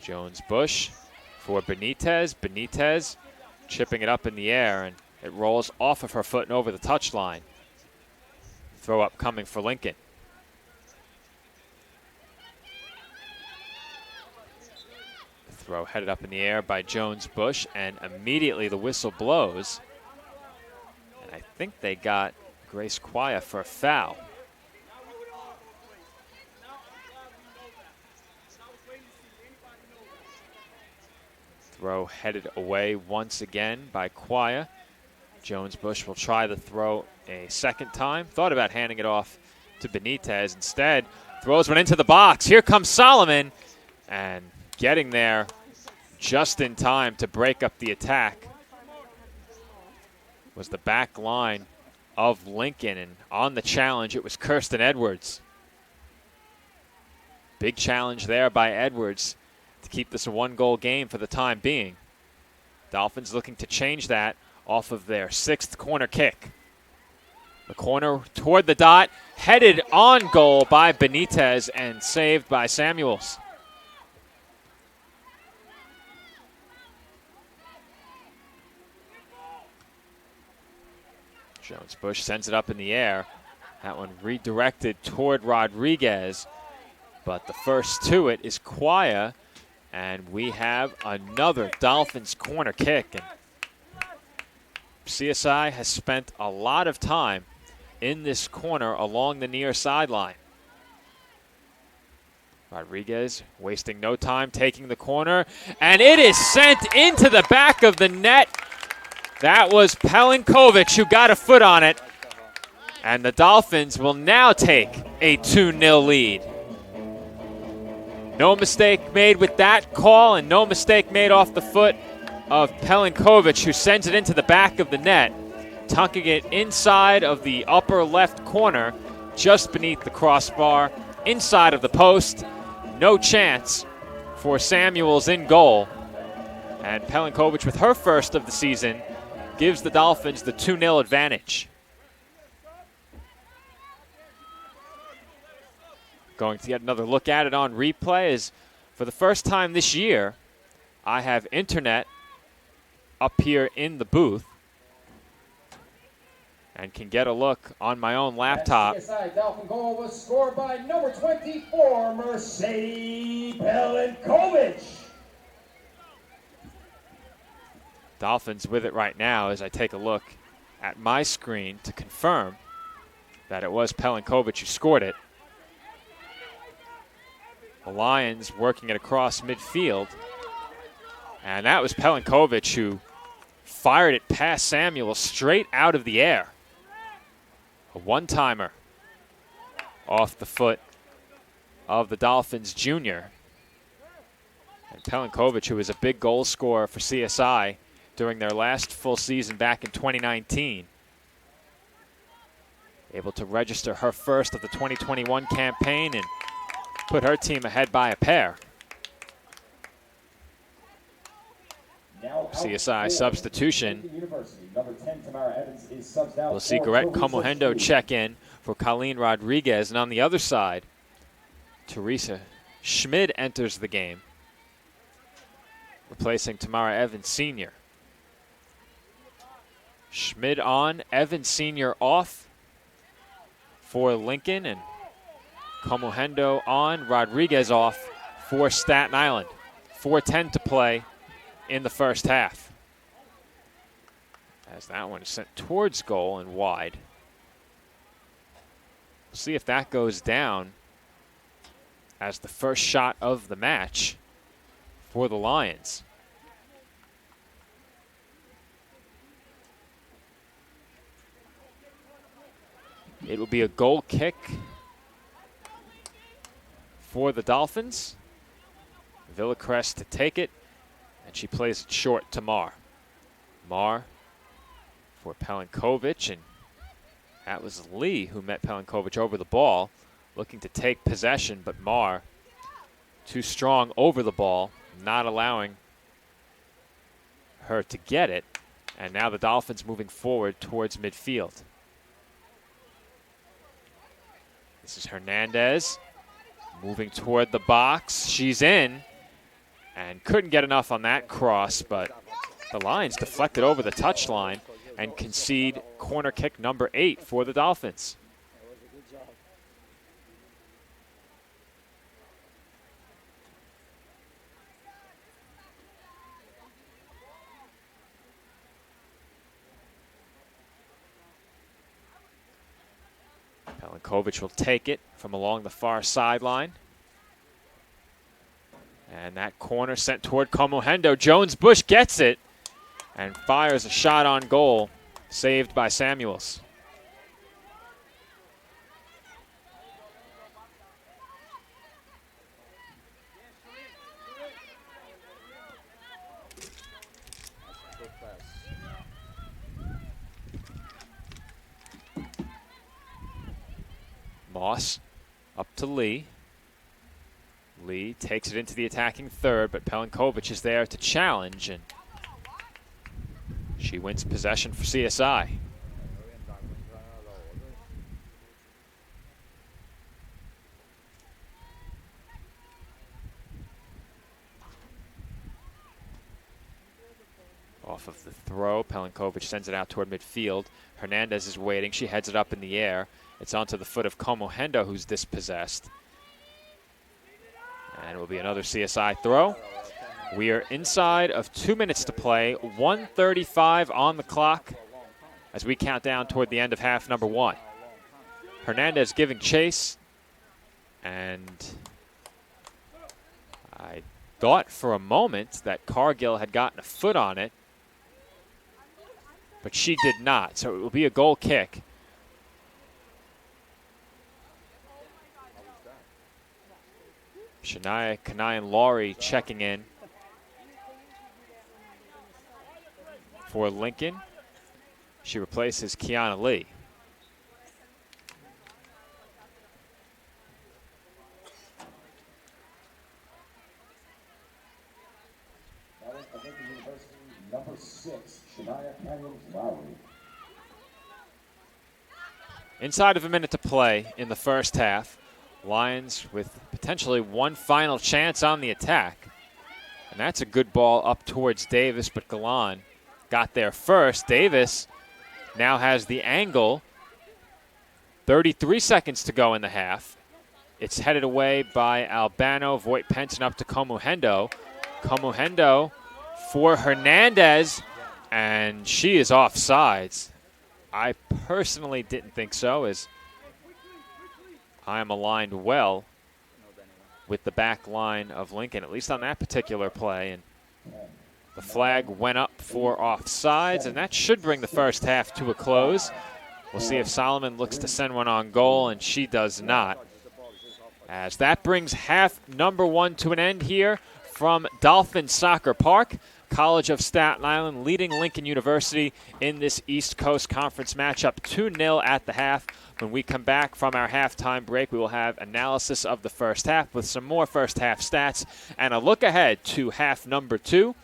Jones-Bush for Benitez. Benitez chipping it up in the air, and it rolls off of her foot and over the touchline. Throw up coming for Lincoln. The throw headed up in the air by Jones-Bush, and immediately the whistle blows. And I think they got Grace Quia for a foul. Throw headed away once again by Quia. Jones-Bush will try the throw a second time. Thought about handing it off to Benitez. Instead, throws one into the box. Here comes Solomon, and getting there just in time to break up the attack was the back line of Lincoln. And on the challenge, it was Kirsten Edwards. Big challenge there by Edwards to keep this a one-goal game for the time being. Dolphins looking to change that off of their sixth corner kick. The corner toward the dot, headed on goal by Benitez and saved by Samuels. Jones-Bush sends it up in the air. That one redirected toward Rodriguez, but the first to it is Quia, and we have another Dolphins corner kick. And CSI has spent a lot of time in this corner along the near sideline. Rodriguez wasting no time, taking the corner, and it is sent into the back of the net. That was Pelinkovic who got a foot on it, and the Dolphins will now take a 2-0 lead. No mistake made with that call, and no mistake made off the foot of Pelinkovic, who sends it into the back of the net, tucking it inside of the upper left corner, just beneath the crossbar, inside of the post. No chance for Samuels in goal. And Pelinkovic, with her first of the season, gives the Dolphins the 2-0 advantage. Going to get another look at it on replay, as for the first time this year, I have internet up here in the booth and can get a look on my own laptop. That CSI Dolphin goal was scored by number 24, Mercedes Pelinkovic. Dolphins with it right now as I take a look at my screen to confirm that it was Pelinkovic who scored it. The Lions working it across midfield. And that was Pelinkovic who fired it past Samuel straight out of the air. A one-timer off the foot of the Dolphins junior. And Pelinkovic, who was a big goal scorer for CSI during their last full season back in 2019. Able to register her first of the 2021 campaign and put her team ahead by a pair. CSI substitution. We'll see Garrett Comohendo check in for Colleen Rodriguez. And on the other side, Teresa Schmid enters the game, replacing Tamara Evans Sr. Schmid on, Evans Sr. off for Lincoln, and Comohendo on, Rodriguez off for Staten Island. 4:10 to play in the first half. As that one is sent towards goal and wide. We'll see if that goes down as the first shot of the match for the Lions. It will be a goal kick for the Dolphins. Villacrest to take it, and she plays it short to Marr. Marr for Pelinkovic, and that was Lee who met Pelinkovic over the ball, looking to take possession, but Marr too strong over the ball, not allowing her to get it. And now the Dolphins moving forward towards midfield. This is Hernandez moving toward the box. She's in and couldn't get enough on that cross, but the Lions deflected over the touchline and concede corner kick number 8 for the Dolphins. Pelinkovic will take it from along the far sideline. And that corner sent toward Comohendo. Jones-Bush gets it and fires a shot on goal, saved by Samuels. Moss up to Lee. Lee takes it into the attacking third, but Pelinkovic is there to challenge, and she wins possession for CSI. Off of the throw, Pelinkovic sends it out toward midfield. Hernandez is waiting. She heads it up in the air. It's onto the foot of Comohendo, who's dispossessed. And it will be another CSI throw. We are inside of 2 minutes to play, 1:35 on the clock as we count down toward the end of half number 1. Hernandez giving chase, and I thought for a moment that Cargill had gotten a foot on it, but she did not, so it will be a goal kick. Shania Kanayan-Laurie checking in for Lincoln. She replaces Kiana Lee. Number 6, Shania Kanayan-Laurie. Inside of a minute to play in the first half. Lions with potentially one final chance on the attack. And that's a good ball up towards Davis, but Galan got there first. Davis now has the angle. 33 seconds to go in the half. It's headed away by Albano. Voigt Penson up to Komuhendo. Komuhendo for Hernandez, and she is offsides. I personally didn't think so, as I am aligned well with the back line of Lincoln, at least on that particular play. And the flag went up for offsides, and that should bring the first half to a close. We'll see if Solomon looks to send one on goal, and she does not. As that brings half number 1 to an end here from Dolphin Soccer Park. College of Staten Island leading Lincoln University in this East Coast Conference matchup 2-0 at the half. When we come back from our halftime break, we will have analysis of the first half with some more first half stats and a look ahead to half number 2.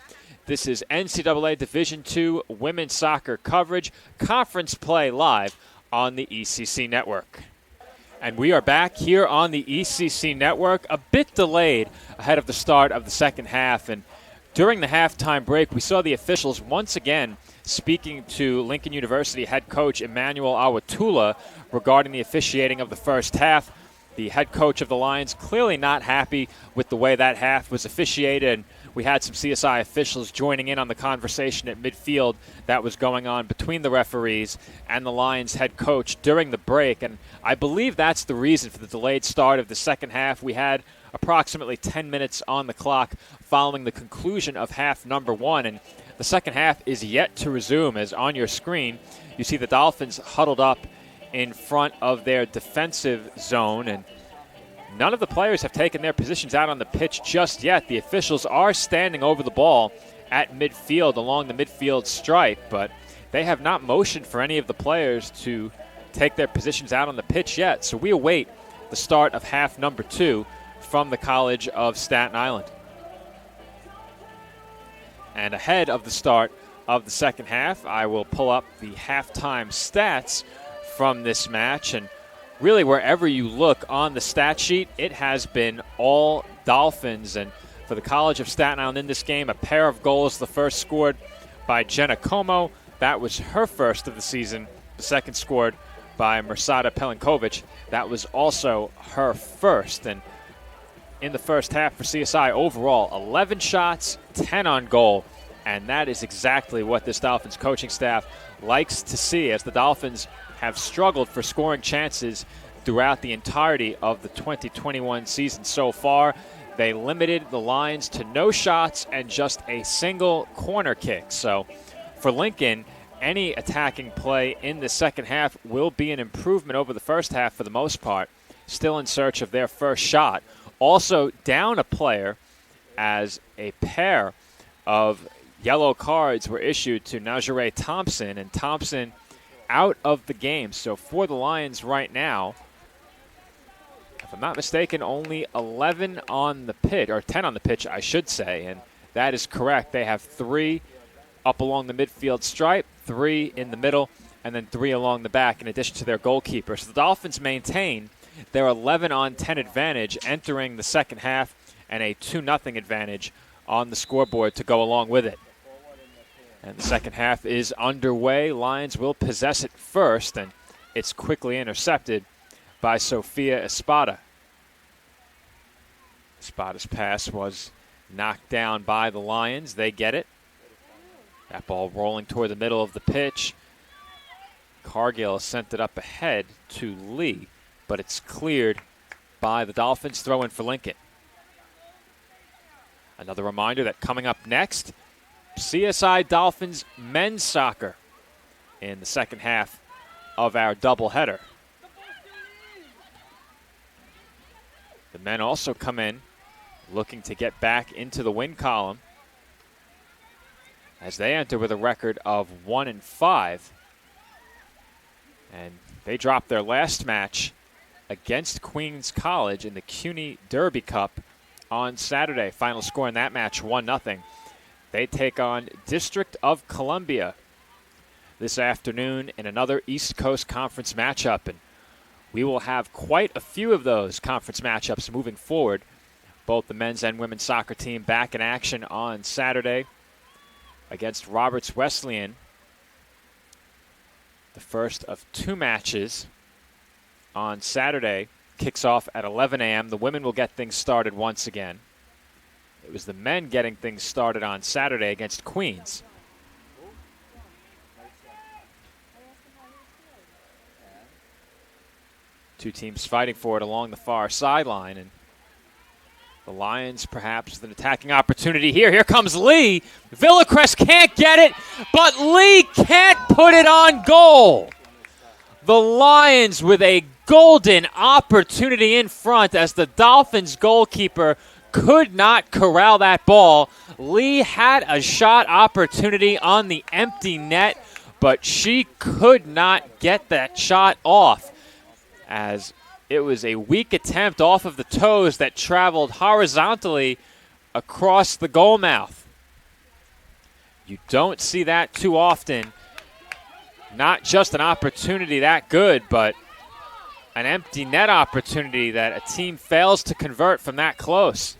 This is NCAA Division II women's soccer coverage, conference play live on the ECC Network. And we are back here on the ECC Network, a bit delayed ahead of the start of the second half. And during the halftime break, we saw the officials once again speaking to Lincoln University head coach Emmanuel Awatula regarding the officiating of the first half. The head coach of the Lions clearly not happy with the way that half was officiated, and we had some CSI officials joining in on the conversation at midfield that was going on between the referees and the Lions head coach during the break, and I believe that's the reason for the delayed start of the second half. We had approximately 10 minutes on the clock following the conclusion of half number 1, and the second half is yet to resume, as on your screen you see the Dolphins huddled up in front of their defensive zone, and none of the players have taken their positions out on the pitch just yet. The officials are standing over the ball at midfield along the midfield stripe, but they have not motioned for any of the players to take their positions out on the pitch yet. So we await the start of half number 2 from the College of Staten Island. And ahead of the start of the second half, I will pull up the halftime stats from this match, and really wherever you look on the stat sheet, it has been all Dolphins. And for the College of Staten Island in this game, a pair of goals. The first scored by Jenna Como. That was her first of the season. The second scored by Mersada Pelinkovic. That was also her first. And in the first half for CSI overall, 11 shots, 10 on goal. And that is exactly what this Dolphins coaching staff likes to see, as the Dolphins have struggled for scoring chances throughout the entirety of the 2021 season so far. They limited the Lions to no shots and just a single corner kick. So for Lincoln, any attacking play in the second half will be an improvement over the first half for the most part. Still in search of their first shot. Also down a player, as a pair of yellow cards were issued to Najee Thompson, and Thompson out of the game. So for the Lions right now, if I'm not mistaken, only 11 on the pitch, or 10 on the pitch, I should say, and that is correct. They have 3 up along the midfield stripe, 3 in the middle, and then 3 along the back in addition to their goalkeeper. So the Dolphins maintain their 11-on-10 advantage entering the second half and a 2-0 advantage on the scoreboard to go along with it. And the second half is underway. Lions will possess it first, and it's quickly intercepted by Sophia Espada. Espada's pass was knocked down by the Lions. They get it. That ball rolling toward the middle of the pitch. Cargill sent it up ahead to Lee, but it's cleared by the Dolphins. Throw in for Lincoln. Another reminder that coming up next, CSI Dolphins men's soccer in the second half of our doubleheader. The men also come in looking to get back into the win column as they enter with a record of 1-5. And they dropped their last match against Queens College in the CUNY Derby Cup on Saturday. Final score in that match, 1-0. They take on District of Columbia this afternoon in another East Coast Conference matchup. And we will have quite a few of those conference matchups moving forward. Both the men's and women's soccer team back in action on Saturday against Roberts Wesleyan. The first of two matches on Saturday kicks off at 11 a.m. The women will get things started once again. It was the men getting things started on Saturday against Queens. Two teams fighting for it along the far sideline, and the Lions perhaps with an attacking opportunity here. Here comes Lee. Villacrest can't get it, but Lee can't put it on goal. The Lions with a golden opportunity in front as the Dolphins goalkeeper could not corral that ball. Lee had a shot opportunity on the empty net, but she could not get that shot off as it was a weak attempt off of the toes that traveled horizontally across the goal mouth. You don't see that too often. Not just an opportunity that good, but an empty net opportunity that a team fails to convert from that close.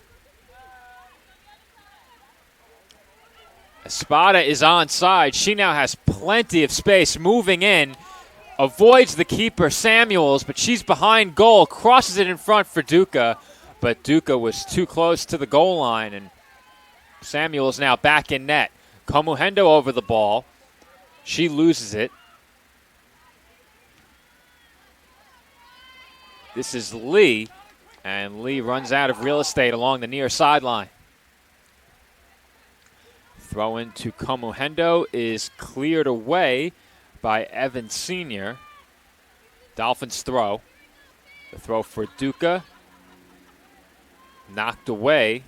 Espada is onside. She now has plenty of space moving in. Avoids the keeper, Samuels, but she's behind goal. Crosses it in front for Duca, but Duca was too close to the goal line, and Samuels now back in net. Komuhendo over the ball. She loses it. This is Lee, and Lee runs out of real estate along the near sideline. Throw in to Komuhendo is cleared away by Evans Sr. Dolphins throw. The throw for Duca. Knocked away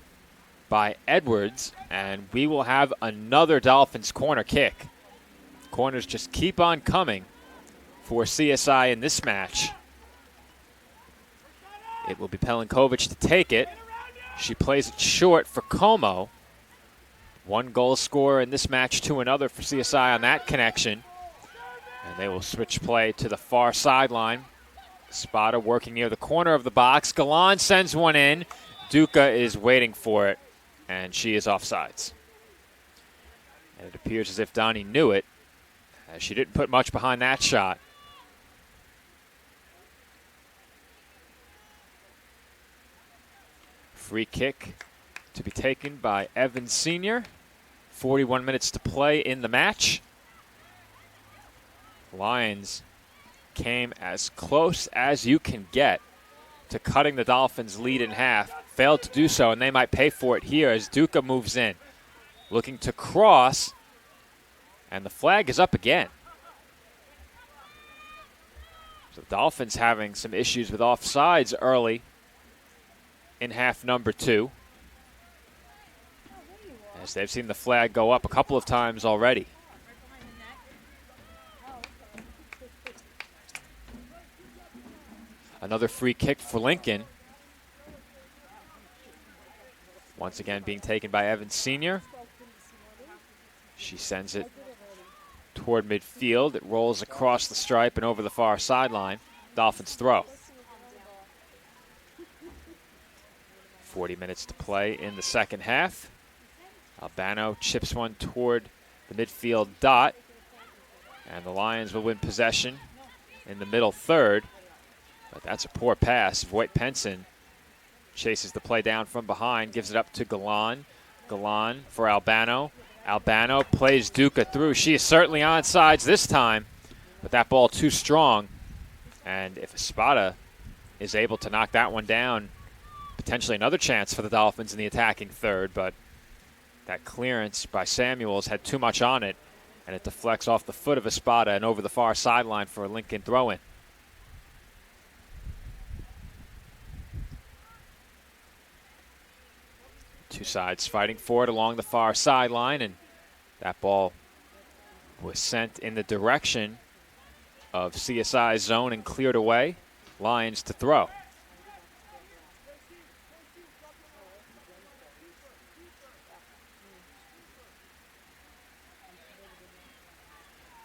by Edwards, and we will have another Dolphins corner kick. Corners just keep on coming for CSI in this match. It will be Pelinkovic to take it. She plays it short for Como. One goal scorer in this match to another for CSI on that connection. And they will switch play to the far sideline. Spada working near the corner of the box. Galan sends one in. Duca is waiting for it, and she is offsides. And it appears as if Donnie knew it, as she didn't put much behind that shot. Free kick to be taken by Evans Sr. 41 minutes to play in the match. Lions came as close as you can get to cutting the Dolphins' lead in half. Failed to do so, and they might pay for it here as Duca moves in. Looking to cross, and the flag is up again. So the Dolphins having some issues with offsides early in half number 2, as they've seen the flag go up a couple of times already. Another free kick for Lincoln. Once again being taken by Evans Sr. She sends it toward midfield. It rolls across the stripe and over the far sideline. Dolphins throw. 40 minutes to play in the second half. Albano chips one toward the midfield dot. And the Lions will win possession in the middle third. But that's a poor pass. Voigt Penson chases the play down from behind, gives it up to Galan. Galan for Albano. Albano plays Duca through. She is certainly onsides this time, but that ball too strong. And if Espada is able to knock that one down, potentially another chance for the Dolphins in the attacking third, but that clearance by Samuels had too much on it, and it deflects off the foot of Espada and over the far sideline for a Lincoln throw-in. Two sides fighting for it along the far sideline, and that ball was sent in the direction of CSI's zone and cleared away. Lions to throw.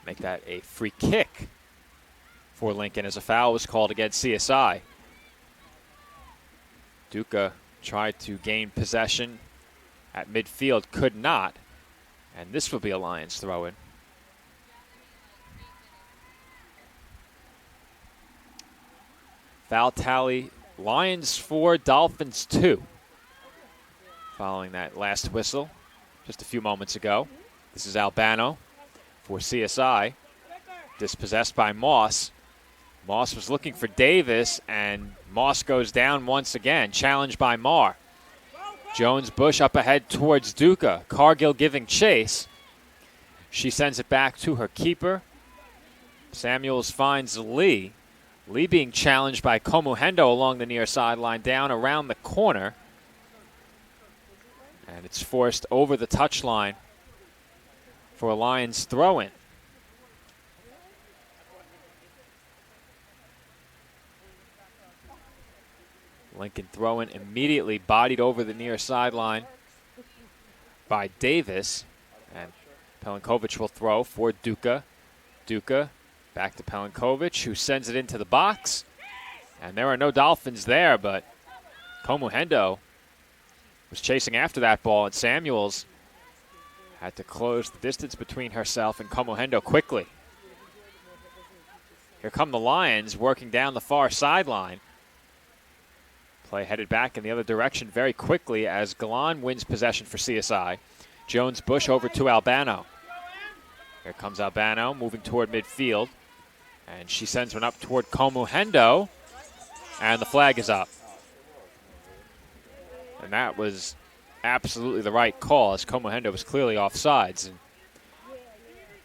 Make that a free kick for Lincoln as a foul was called against CSI. Duca tried to gain possession at midfield, could not, and this will be a Lions throw-in. Foul tally, Lions 4, Dolphins 2. Following that last whistle just a few moments ago. This is Albano for CSI, dispossessed by Moss. Moss was looking for Davis, and Moss goes down once again, challenged by Marr. Jones-Bush up ahead towards Duca. Cargill giving chase. She sends it back to her keeper. Samuels finds Lee. Lee being challenged by Komuhendo along the near sideline, down around the corner. And it's forced over the touchline for a Lions throw-in. Lincoln throw-in immediately bodied over the near sideline by Davis. And Pelinkovic will throw for Duca. Duca back to Pelinkovic, who sends it into the box. And there are no Dolphins there, but Komuhendo was chasing after that ball, and Samuels had to close the distance between herself and Komuhendo quickly. Here come the Lions working down the far sideline. Play headed back in the other direction very quickly as Galan wins possession for CSI. Jones-Bush over to Albano. Here comes Albano moving toward midfield. And she sends one up toward Komuhendo. And the flag is up. And that was absolutely the right call, as Komuhendo was clearly offsides. And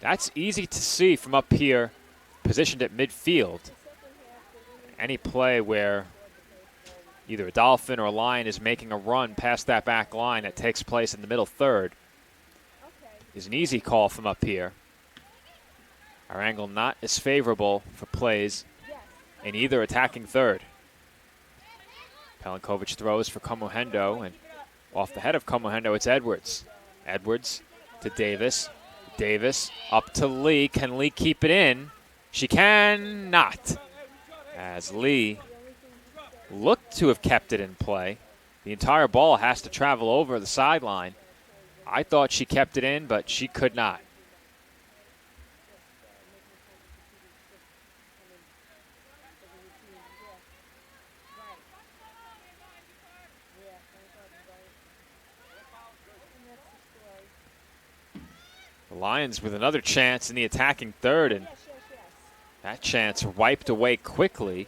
that's easy to see from up here, positioned at midfield. Any play where either a Dolphin or a Lion is making a run past that back line that takes place in the middle third is an easy call from up here. Our angle not as favorable for plays in either attacking third. Pelinkovic throws for Komuhendo, and off the head of Komuhendo, it's Edwards. Edwards to Davis. Davis up to Lee. Can Lee keep it in? She cannot, as Lee looked to have kept it in play. The entire ball has to travel over the sideline. I thought she kept it in, but she could not. The Lions with another chance in the attacking third, and that chance wiped away quickly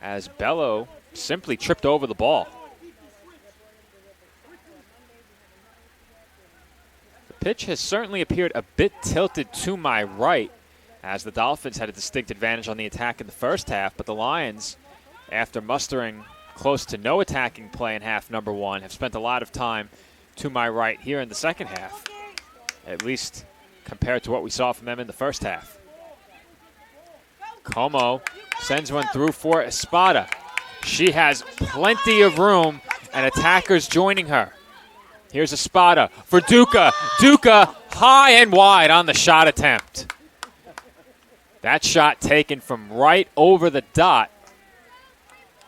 as Bello simply tripped over the ball. The pitch has certainly appeared a bit tilted to my right as the Dolphins had a distinct advantage on the attack in the first half, but the Lions, after mustering close to no attacking play in half number one, have spent a lot of time to my right here in the second half, at least compared to what we saw from them in the first half. Como sends one through for Espada. She has plenty of room and attackers joining her. Here's Espada for Duca. Duca high and wide on the shot attempt. That shot taken from right over the dot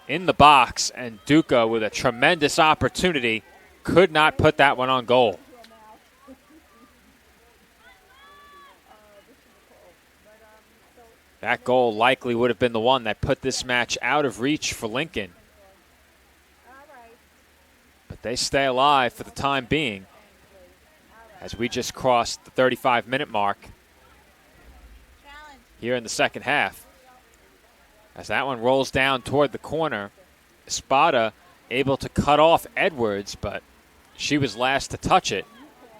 in the box, and Duca with a tremendous opportunity could not put that one on goal. That goal likely would have been the one that put this match out of reach for Lincoln. But they stay alive for the time being as we just crossed the 35-minute mark here in the second half. As that one rolls down toward the corner, Espada able to cut off Edwards, but she was last to touch it.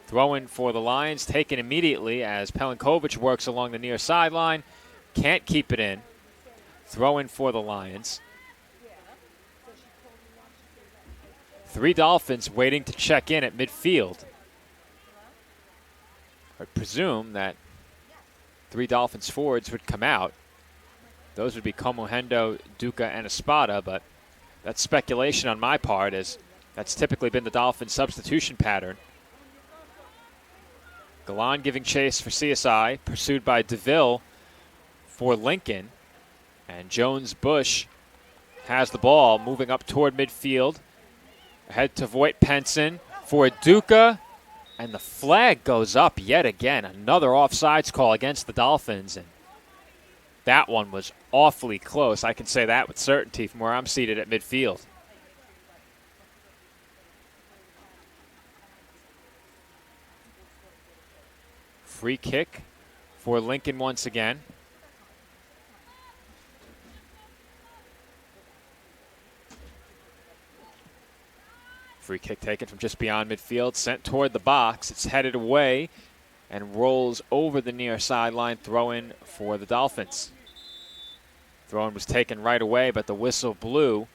Throw-in for the Lions taken immediately as Pelinkovic works along the near sideline. Can't keep it in. Throw in for the Lions. 3 Dolphins waiting to check in at midfield. I presume that 3 Dolphins forwards would come out. Those would be Comohendo, Duca, and Espada, but that's speculation on my part, as that's typically been the Dolphins' substitution pattern. Galan giving chase for CSI, pursued by DeVille for Lincoln. And Jones-Bush has the ball, moving up toward midfield. Ahead to Voight Penson for Duca. And the flag goes up yet again. Another offsides call against the Dolphins. And that one was awfully close. I can say that with certainty from where I'm seated at midfield. Free kick for Lincoln once again. Free kick taken from just beyond midfield, sent toward the box. It's headed away and rolls over the near sideline. Throw in for the Dolphins. Throw in was taken right away, but the whistle blew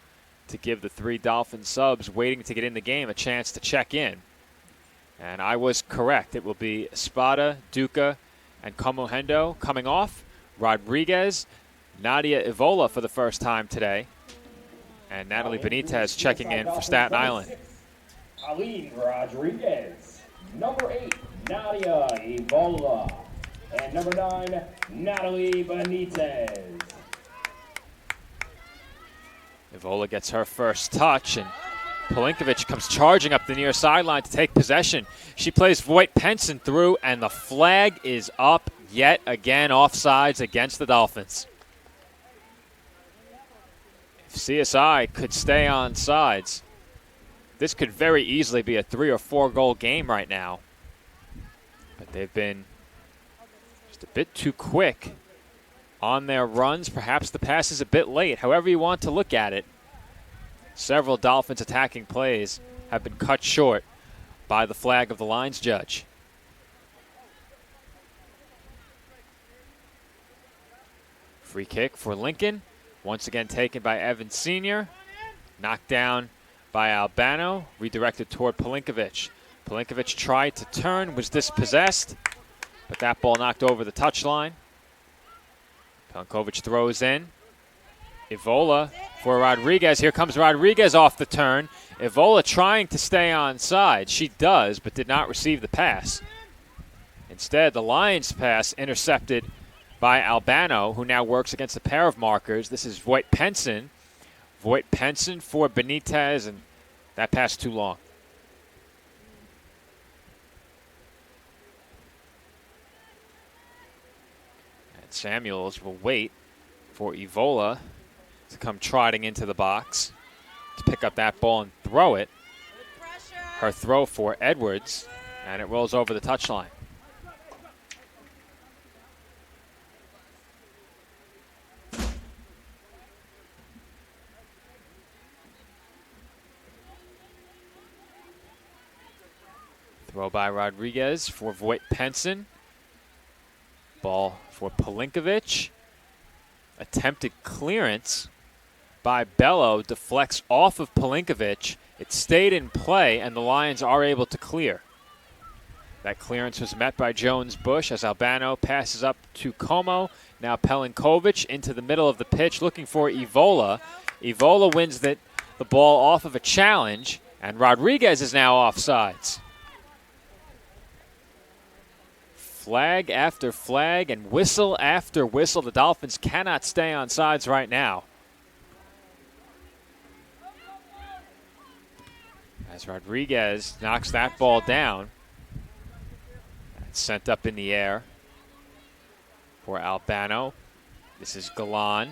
to give the 3 Dolphin subs waiting to get in the game a chance to check in. And I was correct. It will be Espada, Duca, and Comohendo coming off. Rodriguez, Nadia Evola for the first time today. And Natalie Benitez checking in for Staten Island. Aline Rodriguez. Number 8, Nadia Evola. And number 9, Natalie Benitez. Evola gets her first touch, and Pelinkovic comes charging up the near sideline to take possession. She plays Voight Penson through, and the flag is up yet again, offsides against the Dolphins. If CSI could stay on sides, this could very easily be a 3 or 4 goal game right now. But they've been just a bit too quick on their runs. Perhaps the pass is a bit late. However you want to look at it, several Dolphins attacking plays have been cut short by the flag of the lines judge. Free kick for Lincoln. Once again taken by Evans Sr. Knocked down by Albano. Redirected toward Pelinkovic. Pelinkovic tried to turn, was dispossessed, but that ball knocked over the touchline. Pelinkovic throws in. Evola for Rodriguez. Here comes Rodriguez off the turn. Evola trying to stay on side. She does, but did not receive the pass. Instead, the Lions pass intercepted by Albano, who now works against a pair of markers. This is Voight Penson. Voight Penson for Benitez, and that pass too long. And Samuels will wait for Evola to come trotting into the box to pick up that ball and throw it. Her throw for Edwards, and it rolls over the touchline. Throw by Rodriguez for Voight Penson. Ball for Pelinkovic. Attempted clearance by Bello deflects off of Pelinkovic. It stayed in play, and the Lions are able to clear. That clearance was met by Jones-Bush as Albano passes up to Como. Now Pelinkovic into the middle of the pitch looking for Evola. Evola wins the ball off of a challenge, and Rodriguez is now offsides. Flag after flag and whistle after whistle. The Dolphins cannot stay on sides right now. As Rodriguez knocks that ball down. It's sent up in the air for Albano. This is Galan.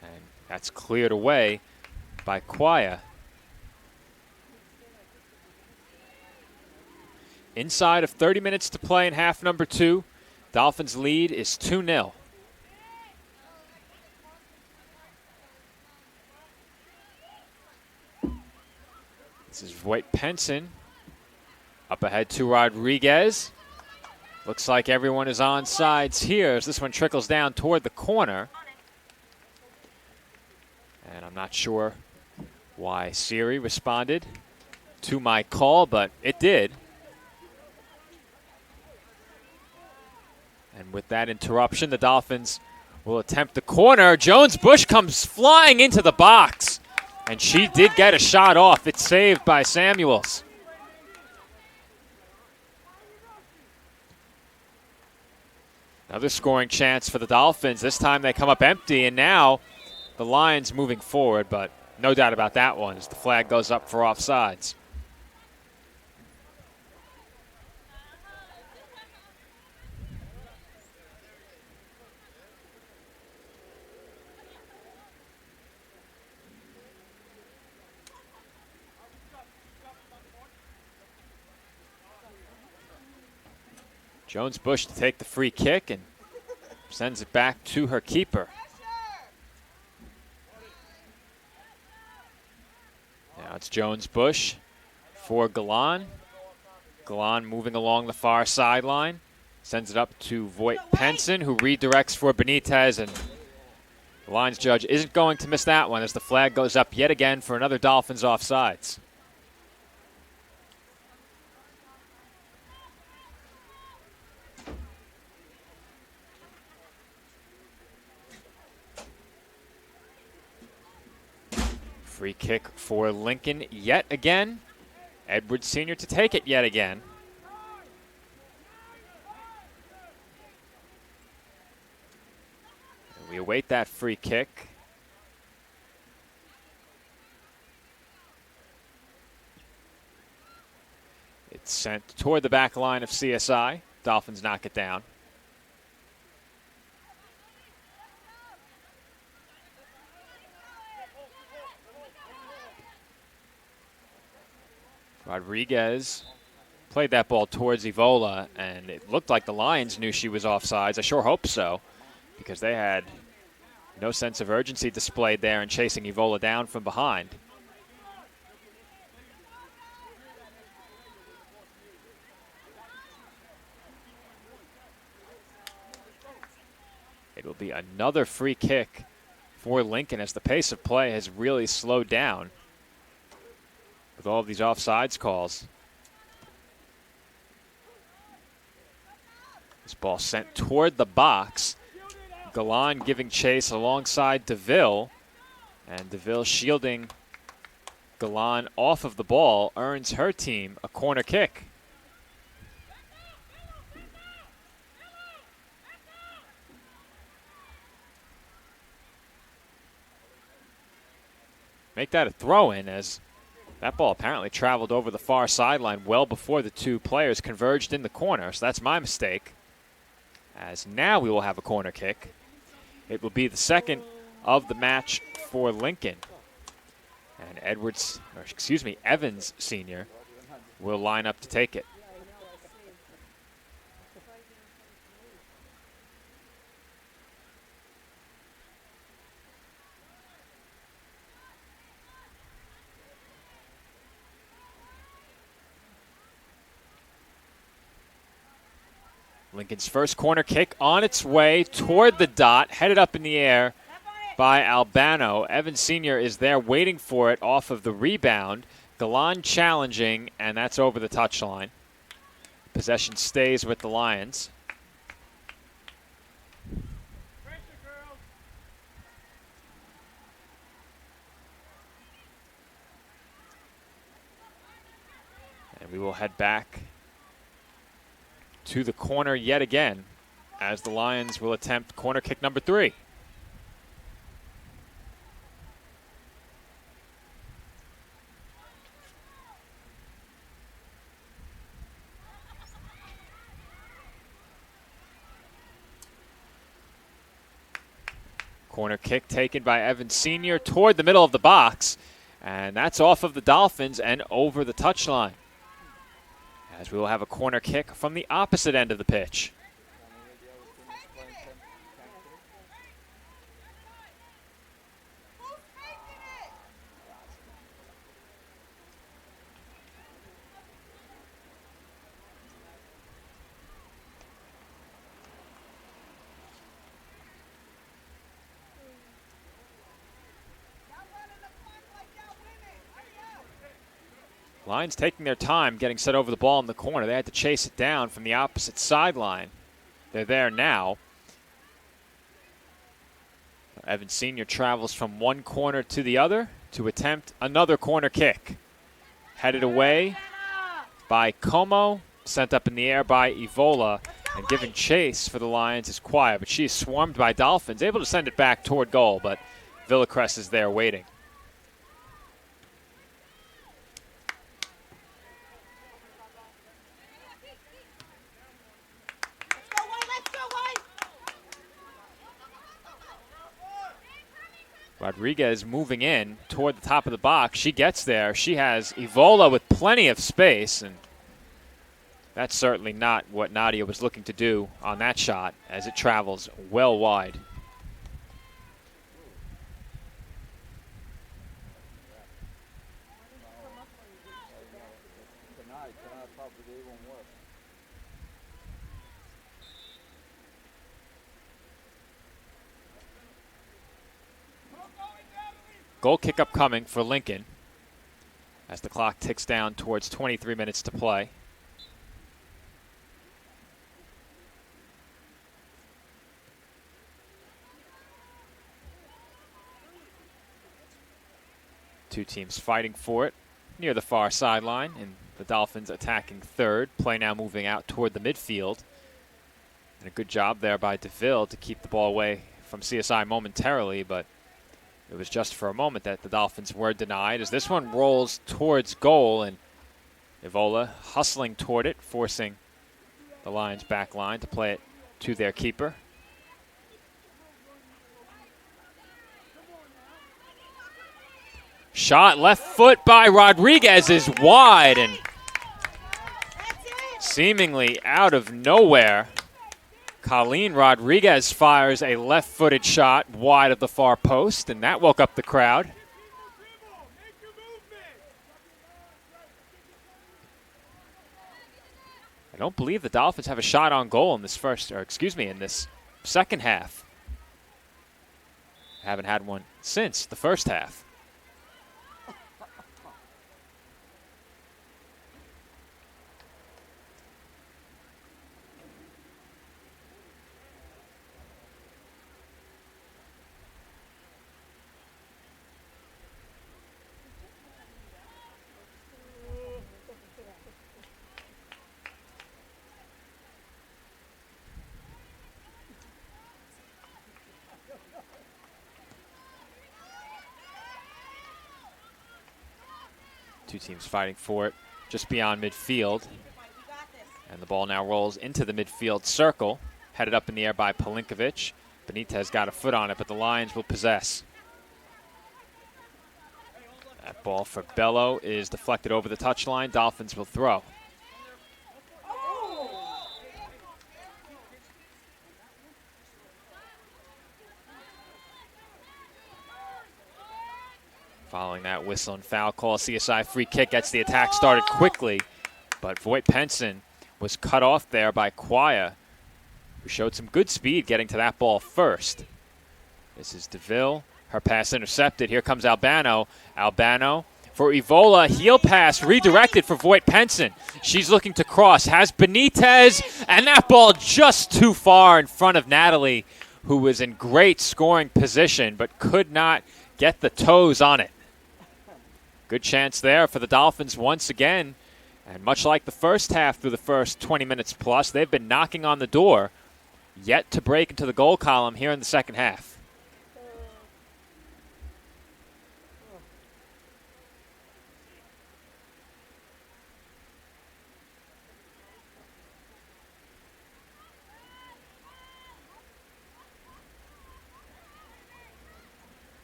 And that's cleared away by Quaya. Inside of 30 minutes to play in half number 2, Dolphins lead is 2-0. This is Voight Penson up ahead to Rodriguez. Looks like everyone is on sides here as this one trickles down toward the corner. And I'm not sure why Siri responded to my call, but it did. And with that interruption, the Dolphins will attempt the corner. Jones-Bush comes flying into the box, and she did get a shot off. It's saved by Samuels. Another scoring chance for the Dolphins. This time they come up empty, and now the Lions moving forward, but no doubt about that one as the flag goes up for offsides. Jones-Bush to take the free kick and sends it back to her keeper. Now it's Jones-Bush for Galan. Galan moving along the far sideline. Sends it up to Voight Penson, who redirects for Benitez. And the Lions judge isn't going to miss that one as the flag goes up yet again for another Dolphins offsides. Free kick for Lincoln yet again. Edwards Sr. to take it yet again. And we await that free kick. It's sent toward the back line of CSI. Dolphins knock it down. Rodriguez played that ball towards Evola, and it looked like the Lions knew she was offsides. I sure hope so, because they had no sense of urgency displayed there in chasing Evola down from behind. It will be another free kick for Lincoln as the pace of play has really slowed down with all of these offsides calls. This ball sent toward the box. Galan giving chase alongside DeVille. And DeVille shielding Galan off of the ball earns her team a corner kick. Make that a throw-in as that ball apparently traveled over the far sideline well before the two players converged in the corner, so that's my mistake. As now we will have a corner kick. It will be the second of the match for Lincoln. And Evans Sr. will line up to take it. Lincoln's first corner kick on its way toward the dot, headed up in the air by Albano. Evans Sr. is there waiting for it off of the rebound. Galan challenging, and that's over the touchline. Possession stays with the Lions. And we will head back to the corner yet again as the Lions will attempt corner kick number 3. Corner kick taken by Evans Sr. toward the middle of the box, and that's off of the Dolphins and over the touchline, as we will have a corner kick from the opposite end of the pitch. Lions taking their time getting set over the ball in the corner. They had to chase it down from the opposite sideline. They're there now. Evans Sr. travels from one corner to the other to attempt another corner kick. Headed away by Como, sent up in the air by Evola, and giving chase for the Lions is Quia, but she is swarmed by Dolphins, able to send it back toward goal, but Villacrest is there waiting. Rodriguez moving in toward the top of the box. She gets there. She has Evola with plenty of space, and that's certainly not what Nadia was looking to do on that shot as it travels well wide. Goal kick up coming for Lincoln as the clock ticks down towards 23 minutes to play. Two teams fighting for it near the far sideline, and the Dolphins attacking third. Play now moving out toward the midfield. And a good job there by DeVille to keep the ball away from CSI momentarily, but it was just for a moment that the Dolphins were denied as this one rolls towards goal, and Evola hustling toward it, forcing the Lions back line to play it to their keeper. Shot left foot by Rodriguez is wide, and seemingly out of nowhere, Colleen Rodriguez fires a left-footed shot wide of the far post, and that woke up the crowd. I don't believe the Dolphins have a shot on goal in this in this second half. Haven't had one since the first half. Two teams fighting for it just beyond midfield. And the ball now rolls into the midfield circle, headed up in the air by Pelinkovic. Benitez got a foot on it, but the Lions will possess. That ball for Bello is deflected over the touchline. Dolphins will throw. Following that whistle and foul call, CSI free kick gets the attack started quickly, but Voigt Penson was cut off there by Quia, who showed some good speed getting to that ball first. This is DeVille. Her pass intercepted. Here comes Albano. Albano for Evola. Heel pass redirected for Voigt Penson. She's looking to cross. Has Benitez, and that ball just too far in front of Natalie, who was in great scoring position but could not get the toes on it. Good chance there for the Dolphins once again. And much like the first half through the first 20 minutes plus, they've been knocking on the door, yet to break into the goal column here in the second half.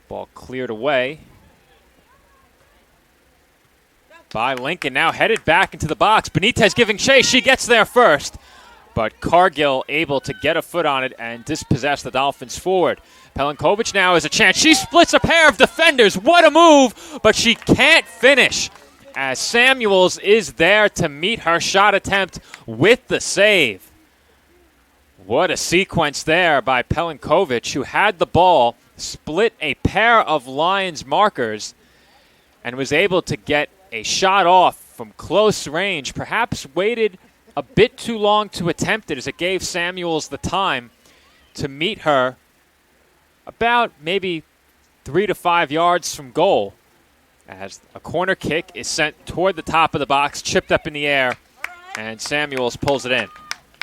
Ball cleared away by Lincoln, now headed back into the box. Benitez giving chase. She gets there first, but Cargill able to get a foot on it and dispossess the Dolphins forward. Pelinkovic now has a chance. She splits a pair of defenders. What a move, but she can't finish as Samuels is there to meet her shot attempt with the save. What a sequence there by Pelinkovic, who had the ball, split a pair of Lions markers, and was able to get a shot off from close range, perhaps waited a bit too long to attempt it, as it gave Samuels the time to meet her about maybe 3 to 5 yards from goal, as a corner kick is sent toward the top of the box, chipped up in the air, and Samuels pulls it in.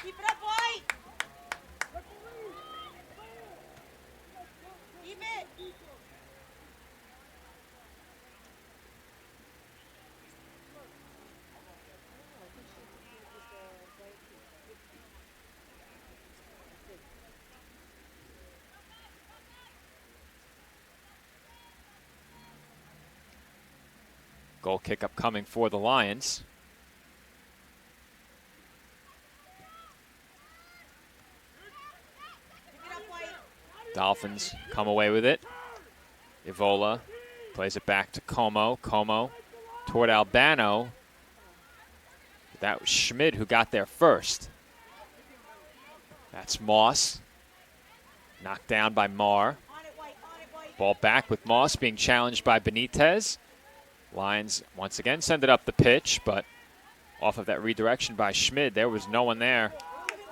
Keep it up, White. Keep it. Goal kick upcoming for the Lions. Keep it up, White. Dolphins come away with it. Evola plays it back to Como. Como toward Albano. That was Schmid who got there first. That's Moss. Knocked down by Marr. On it, White. On it, White. Ball back with Moss being challenged by Benitez. Lions once again send it up the pitch, but off of that redirection by Schmid, there was no one there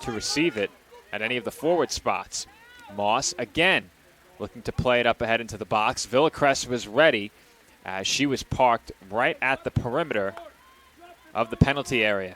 to receive it at any of the forward spots. Moss again looking to play it up ahead into the box. Villacrest was ready as she was parked right at the perimeter of the penalty area.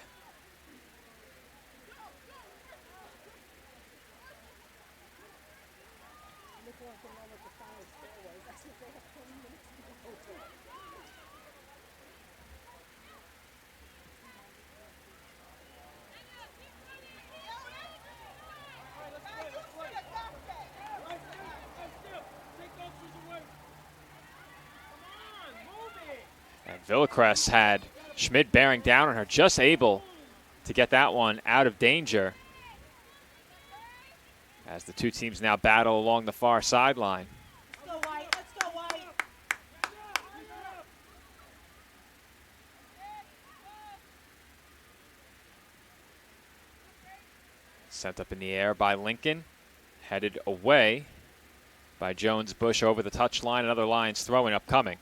And Villacrest had Schmid bearing down on her, just able to get that one out of danger, as the two teams now battle along the far sideline. Let's go, White. Let's go, White. Sent up in the air by Lincoln, headed away by Jones Bush over the touchline. Another Lions throwing upcoming.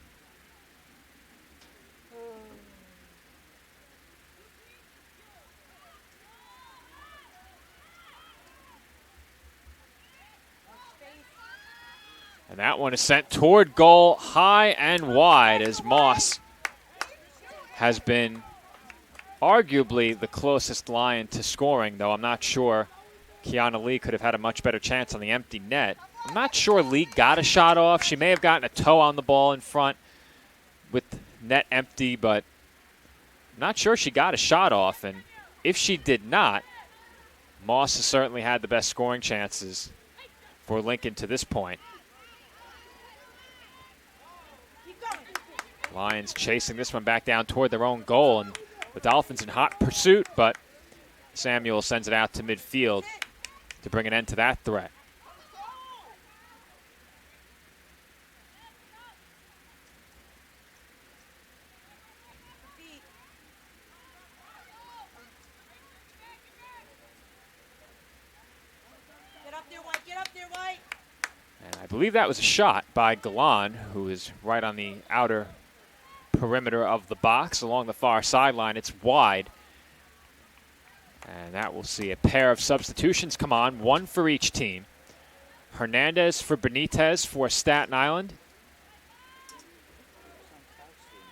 And that one is sent toward goal, high and wide, as Moss has been arguably the closest Lion to scoring, though I'm not sure Kiana Lee could have had a much better chance on the empty net. I'm not sure Lee got a shot off. She may have gotten a toe on the ball in front with net empty, but I'm not sure she got a shot off. And if she did not, Moss has certainly had the best scoring chances for Lincoln to this point. Keep going. Lions chasing this one back down toward their own goal, and the Dolphins in hot pursuit, but Samuel sends it out to midfield to bring an end to that threat. Feet. Get up there, White. Get up there, White. And I believe that was a shot by Galan, who is right on the outer perimeter of the box along the far sideline. It's wide. And that will see a pair of substitutions come on, one for each team. Hernandez for Benitez for Staten Island.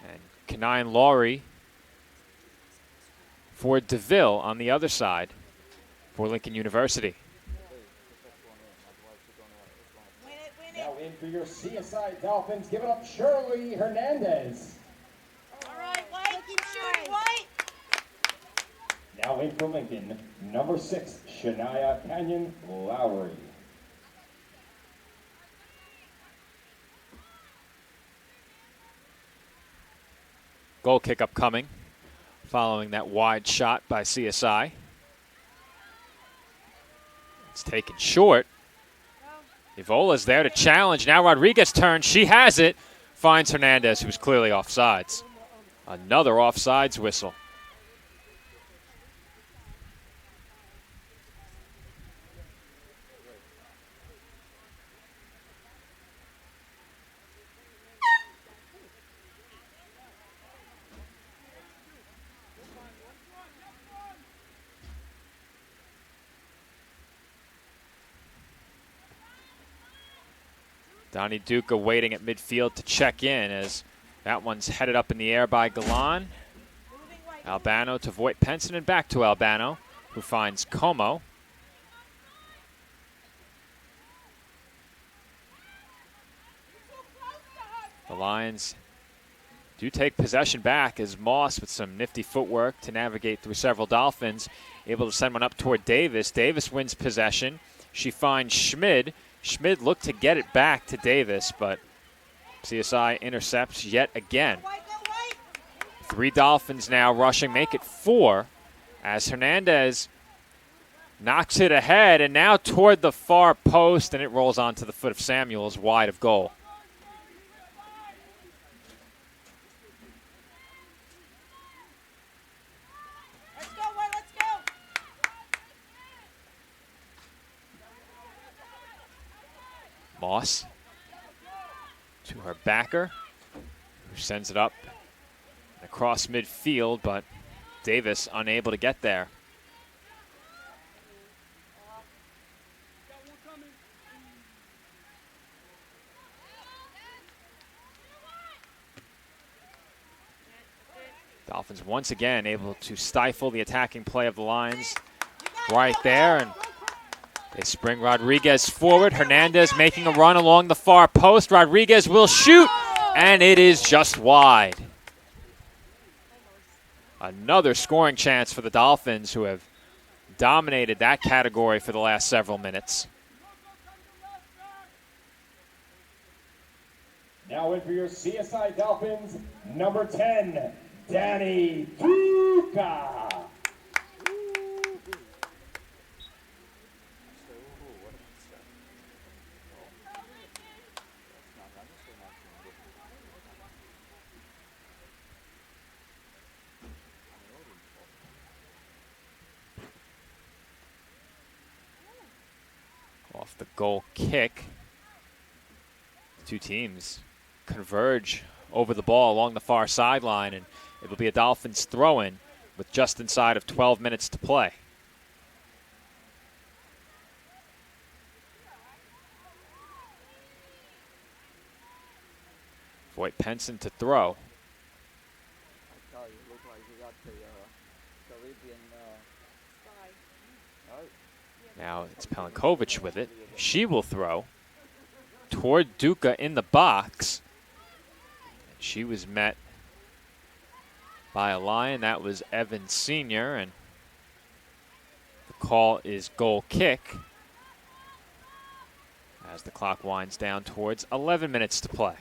And Kanine Laurie for DeVille on the other side for Lincoln University. Win it, win it. Now in for your CSI Dolphins, give it up Shirley Hernandez. All right, White. Keep shooting, White. Now in for Lincoln, number 6, Shania Canyon Lowry. Goal kick upcoming following that wide shot by CSI. It's taken short. Evola's there to challenge. Now Rodriguez turns. She has it. Finds Hernandez, who's clearly offsides. Another offsides whistle. Donnie Duca waiting at midfield to check in as that one's headed up in the air by Galan. Moving white. Albano to Voight Penson and back to Albano, who finds Como. The Lions do take possession back as Moss, with some nifty footwork to navigate through several Dolphins, able to send one up toward Davis. Davis wins possession. She finds Schmid. Schmid looked to get it back to Davis, but CSI intercepts yet again. White, go white. 3 Dolphins now rushing, make it 4 as Hernandez knocks it ahead and now toward the far post, and it rolls onto the foot of Samuels wide of goal. Let's go, white, let's go. Moss to her backer, who sends it up across midfield, but Davis unable to get there. Dolphins once again able to stifle the attacking play of the Lions right there, and they spring Rodriguez forward. Hernandez making a run along the far post. Rodriguez will shoot, and it is just wide. Another scoring chance for the Dolphins, who have dominated that category for the last several minutes. Now in for your CSI Dolphins, number 10, Danny Duca. Off the goal kick, 2 teams converge over the ball along the far sideline, and it will be a Dolphins throw-in with just inside of 12 minutes to play. Voight Penson to throw. Now it's Pelinkovich with it. She will throw toward Duca in the box. She was met by a Lion. That was Evans Sr., and the call is goal kick as the clock winds down towards 11 minutes to play.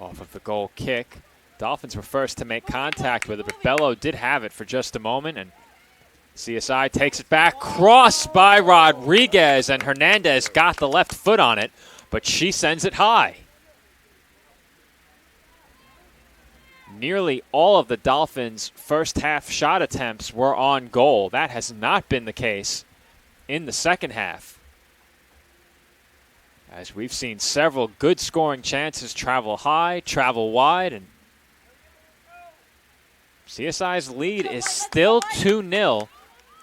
Off of the goal kick. Dolphins were first to make contact with it, but Bello did have it for just a moment, and CSI takes it back. Cross by Rodriguez, and Hernandez got the left foot on it, but she sends it high. Nearly all of the Dolphins' first half shot attempts were on goal. That has not been the case in the second half, as we've seen several good scoring chances travel high, travel wide, and CSI's lead is still 2-0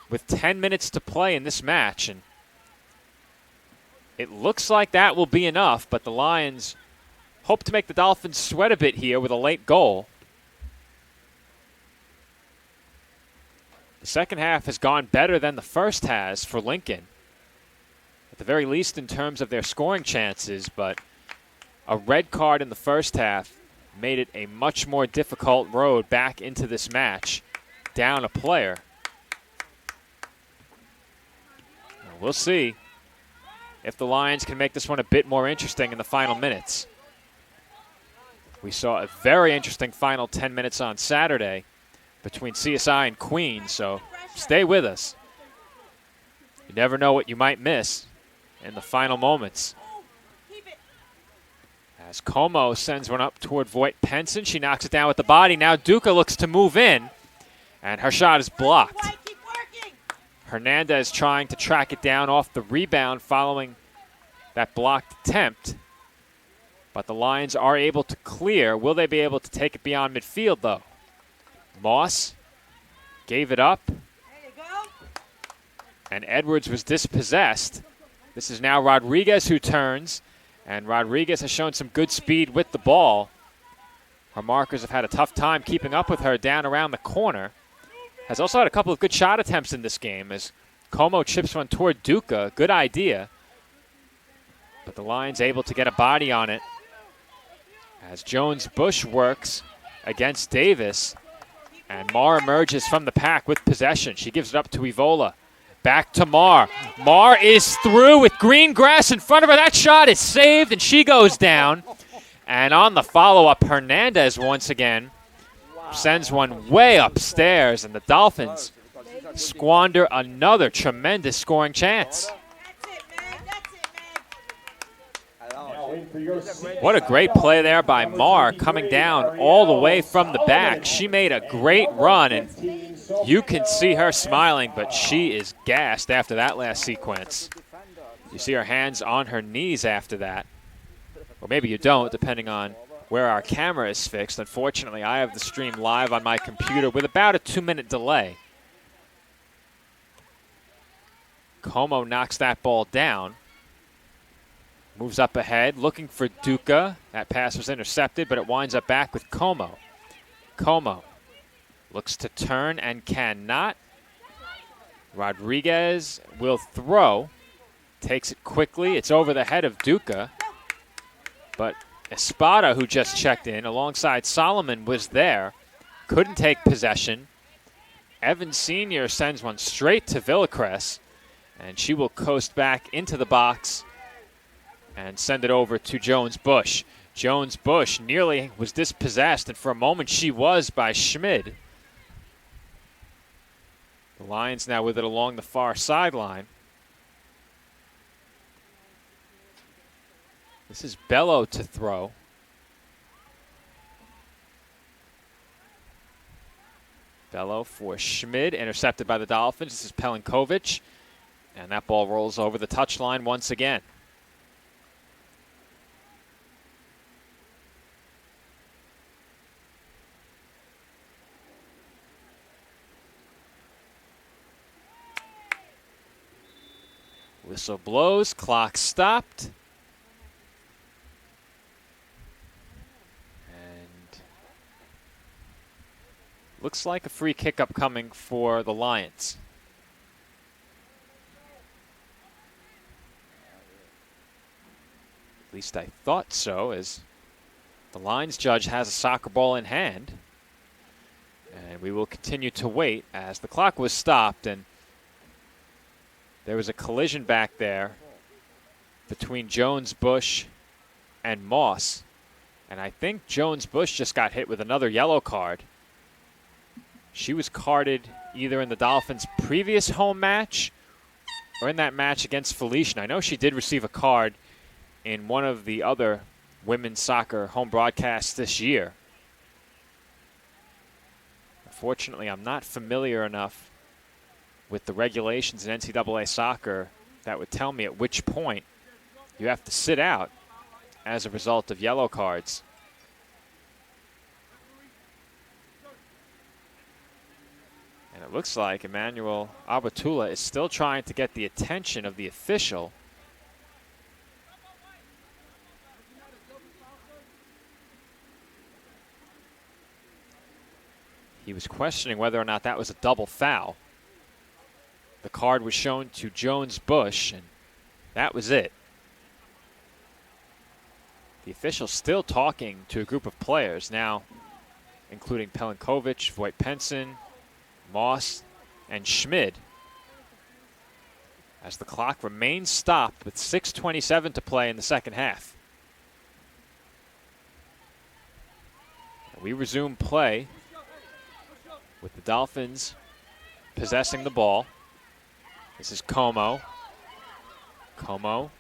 with 10 minutes to play in this match, and it looks like that will be enough, but the Lions hope to make the Dolphins sweat a bit here with a late goal. The second half has gone better than the first has for Lincoln, at the very least in terms of their scoring chances, but a red card in the first half made it a much more difficult road back into this match, down a player. We'll see if the Lions can make this one a bit more interesting in the final minutes. We saw a very interesting final 10 minutes on Saturday between CSI and Queens, so stay with us. You never know what you might miss in the final moments. As Como sends one up toward Voight Penson, she knocks it down with the body. Now Duca looks to move in, and her shot is blocked. Hernandez trying to track it down off the rebound following that blocked attempt. But the Lions are able to clear. Will they be able to take it beyond midfield, though? Moss gave it up, There you go. and Edwards was dispossessed. This is now Rodriguez who turns, and Rodriguez has shown some good speed with the ball. Her markers have had a tough time keeping up with her down around the corner. Has also had a couple of good shot attempts in this game as Como chips one toward Duca. Good idea. But the Lions able to get a body on it as Jones-Bush works against Davis. And Marr emerges from the pack with possession. She gives it up to Evola. Back to Marr. Marr is through with green grass in front of her. That shot is saved, and she goes down. And on the follow-up, Hernandez once again sends one way upstairs, and the Dolphins squander another tremendous scoring chance. That's it, man. That's it, man. Now in for your What a great play there by Marr, coming down all the way from the back. She made a great run, and you can see her smiling, but she is gassed after that last sequence. You see her hands on her knees after that. Or maybe you don't, depending on where our camera is fixed. Unfortunately, I have the stream live on my computer with about a 2-minute delay. Como knocks that ball down. Moves up ahead, looking for Duca. That pass was intercepted, but it winds up back with Como. Como looks to turn and cannot. Rodriguez will throw. Takes it quickly. It's over the head of Duca. But Espada, who just checked in, alongside Solomon, was there. Couldn't take possession. Evans Sr. sends one straight to Villacres, and she will coast back into the box and send it over to Jones-Bush. Jones-Bush nearly was dispossessed, and for a moment she was by Schmid. The Lions now with it along the far sideline. This is Bello to throw. Bello for Schmid, intercepted by the Dolphins. This is Pelinkovic, and that ball rolls over the touchline once again. Whistle blows, clock stopped. Looks like a free kick upcoming for the Lions. At least I thought so, as the Lions judge has a soccer ball in hand. And we will continue to wait as the clock was stopped, and there was a collision back there between Jones-Bush and Moss. And I think Jones-Bush just got hit with another yellow card. She was carded either in the Dolphins' previous home match or in that match against Felician. I know she did receive a card in one of the other women's soccer home broadcasts this year. Unfortunately, I'm not familiar enough with the regulations in NCAA soccer that would tell me at which point you have to sit out as a result of yellow cards. And it looks like Emmanuel Abatula is still trying to get the attention of the official. He was questioning whether or not that was a double foul. The card was shown to Jones-Bush, and that was it. The official still talking to a group of players now, including Pelinkovic, Voigt-Penson, Moss, and Schmid, as the clock remains stopped with 6:27 to play in the second half. We resume play with the Dolphins possessing the ball. This is Como. Como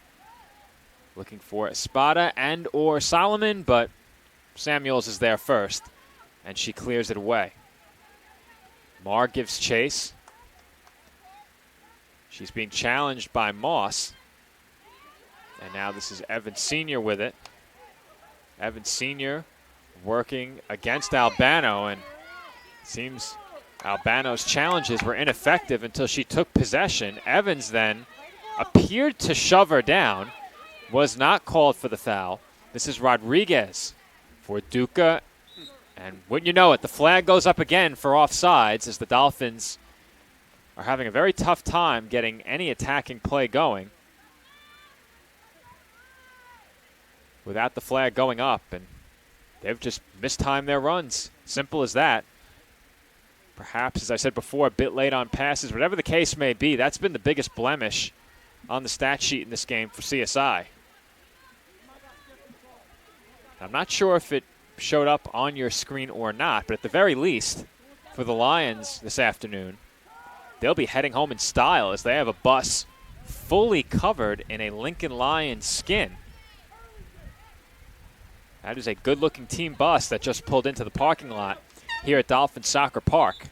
looking for Espada and or Solomon, but Samuels is there first, and she clears it away. Marr gives chase. She's being challenged by Moss. And now this is Evans Sr. with it. Evans Sr. working against Albano, and seems Albano's challenges were ineffective until she took possession. Evans then appeared to shove her down, was not called for the foul. This is Rodriguez for Duca, and wouldn't you know it, the flag goes up again for offsides as the Dolphins are having a very tough time getting any attacking play going without the flag going up, and they've just mistimed their runs. Simple as that. Perhaps, as I said before, a bit late on passes. Whatever the case may be, that's been the biggest blemish on the stat sheet in this game for CSI. I'm not sure if it showed up on your screen or not, but at the very least, for the Lions this afternoon, they'll be heading home in style as they have a bus fully covered in a Lincoln Lions skin. That is a good-looking team bus that just pulled into the parking lot here at Dolphin Soccer Park.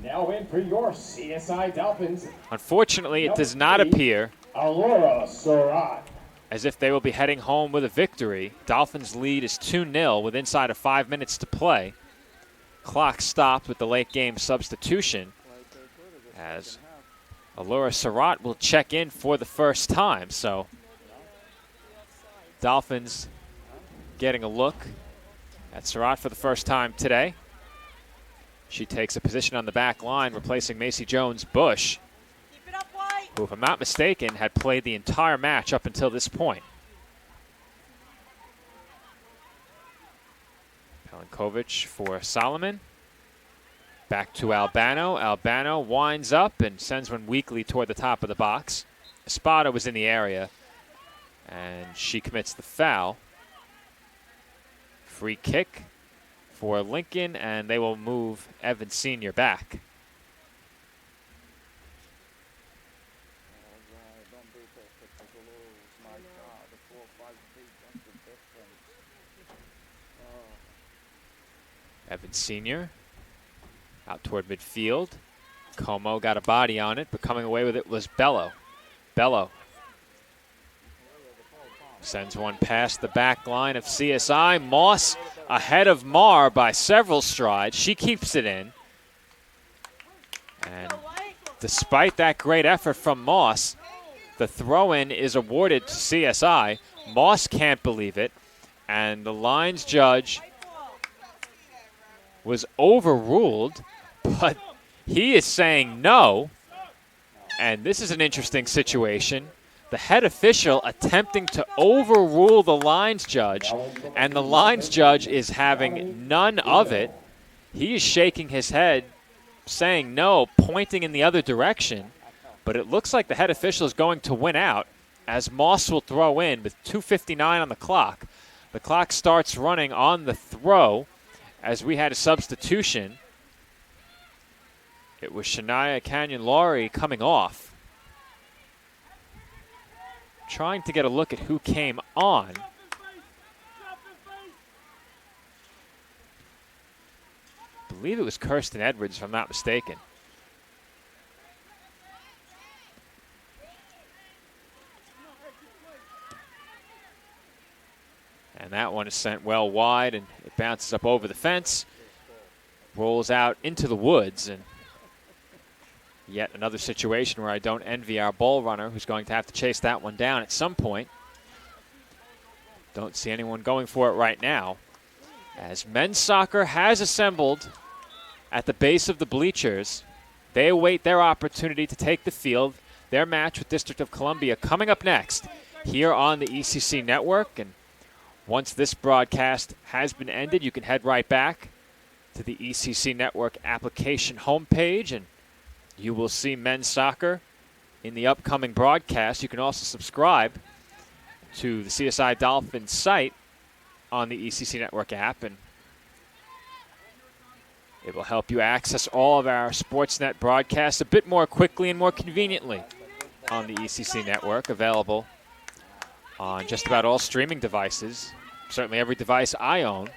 Now in for your CSI Dolphins. Unfortunately, it does not appear Alora Surratt. as if they will be heading home with a victory. Dolphins' lead is 2-0 with inside of 5 minutes to play. Clock stopped with the late game substitution as Alora Surratt will check in for the first time. So Dolphins getting a look at Surratt for the first time today. She takes a position on the back line, replacing Macy Jones-Bush, Keep it up, White. who, if I'm not mistaken, had played the entire match up until this point. Pelinkovic for Solomon. Back to Albano. Albano winds up and sends one weakly toward the top of the box. Espada was in the area, and she commits the foul. Free kick for Lincoln, and they will move Evans Sr. back. Evans Sr. out toward midfield. Como got a body on it, but coming away with it was Bello. Bello sends one past the back line of CSI. Moss ahead of Marr by several strides. She keeps it in. And despite that great effort from Moss, the throw-in is awarded to CSI. Moss can't believe it, and the Lions judge was overruled, but he is saying no. And this is an interesting situation. The head official attempting to overrule the lines judge, and the lines judge is having none of it. He is shaking his head, saying no, pointing in the other direction. But it looks like the head official is going to win out as Moss will throw in with 2:59 on the clock. The clock starts running on the throw as we had a substitution. It was Shania Canyon-Laurie coming off. Trying to get a look at who came on. I believe it was Kirsten Edwards, if I'm not mistaken. And that one is sent well wide, and it bounces up over the fence, rolls out into the woods, and yet another situation where I don't envy our ball runner, who's going to have to chase that one down at some point. Don't see anyone going for it right now, as men's soccer has assembled at the base of the bleachers. They await their opportunity to take the field. Their match with District of Columbia coming up next here on the ECC Network. And once this broadcast has been ended, you can head right back to the ECC Network application homepage, and you will see men's soccer in the upcoming broadcast. You can also subscribe to the CSI Dolphins site on the ECC Network app, and it will help you access all of our Sportsnet broadcasts a bit more quickly and more conveniently on the ECC Network, available on just about all streaming devices, certainly every device I own,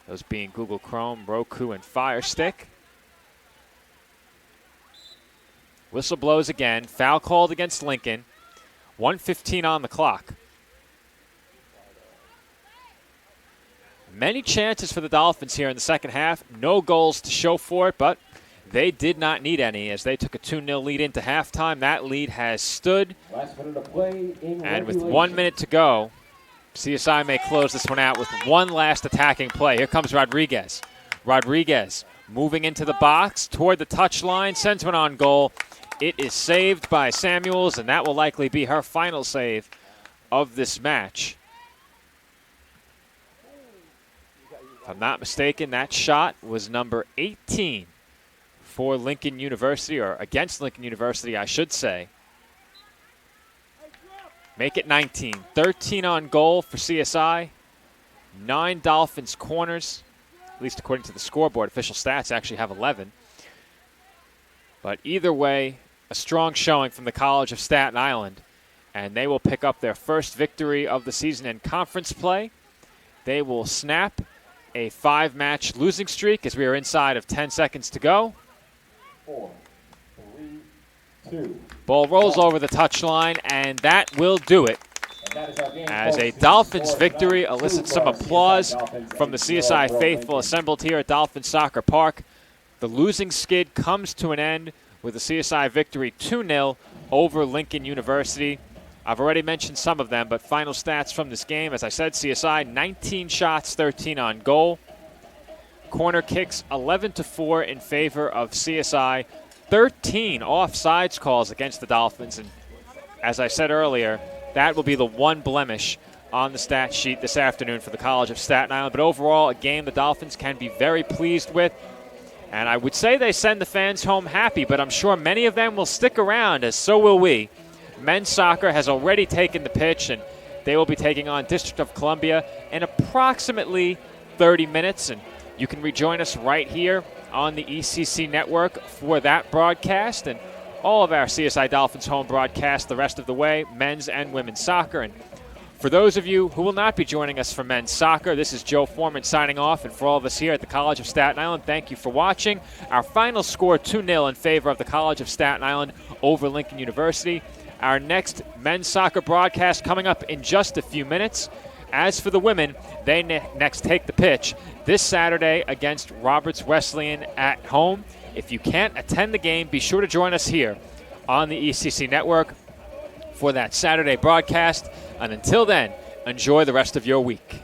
those being Google Chrome, Roku, and Fire Stick. Whistle blows again. Foul called against Lincoln. 1:15 on the clock. Many chances for the Dolphins here in the second half. No goals to show for it, but they did not need any as they took a 2-0 lead into halftime. That lead has stood. Last minute of play in And with regulation. 1 minute to go, CSI may close this one out with one last attacking play. Here comes Rodriguez. Rodriguez moving into the box toward the touchline, sends one on goal. It is saved by Samuels, and that will likely be her final save of this match. If I'm not mistaken, that shot was number 18 for Lincoln University, or against Lincoln University, I should say. Make it 19. 13 on goal for CSI. 9 Dolphins corners, at least according to the scoreboard. Official stats actually have 11. But either way, a strong showing from the College of Staten Island, and they will pick up their first victory of the season in conference play. They will snap a 5-match losing streak as we are inside of 10 seconds to go. 4, 3, 2. Ball rolls over the touchline, and that will do it. And that is our game. As a Folks, Dolphins score victory tonight, elicits 2 some for our applause CSI Dolphins from the and CSI 0 for faithful Lincoln. assembled here at Dolphin Soccer Park. The losing skid comes to an end with a CSI victory 2-0 over Lincoln University. I've already mentioned some of them, but final stats from this game, as I said, CSI 19 shots, 13 on goal. Corner kicks 11-4 in favor of CSI. 13 offsides calls against the Dolphins, and as I said earlier, that will be the one blemish on the stat sheet this afternoon for the College of Staten Island. But overall, a game the Dolphins can be very pleased with. And I would say they send the fans home happy, but I'm sure many of them will stick around, as so will we. Men's soccer has already taken the pitch, and they will be taking on District of Columbia in approximately 30 minutes. And you can rejoin us right here on the ECC network for that broadcast and all of our CSI Dolphins home broadcasts the rest of the way, men's and women's soccer. And for those of you who will not be joining us for men's soccer, this is Joe Foreman signing off. And for all of us here at the College of Staten Island, thank you for watching. Our final score 2-0 in favor of the College of Staten Island over Lincoln University. Our next men's soccer broadcast coming up in just a few minutes. As for the women, they next take the pitch this Saturday against Roberts Wesleyan at home. If you can't attend the game, be sure to join us here on the ECC network for that Saturday broadcast. And until then, enjoy the rest of your week.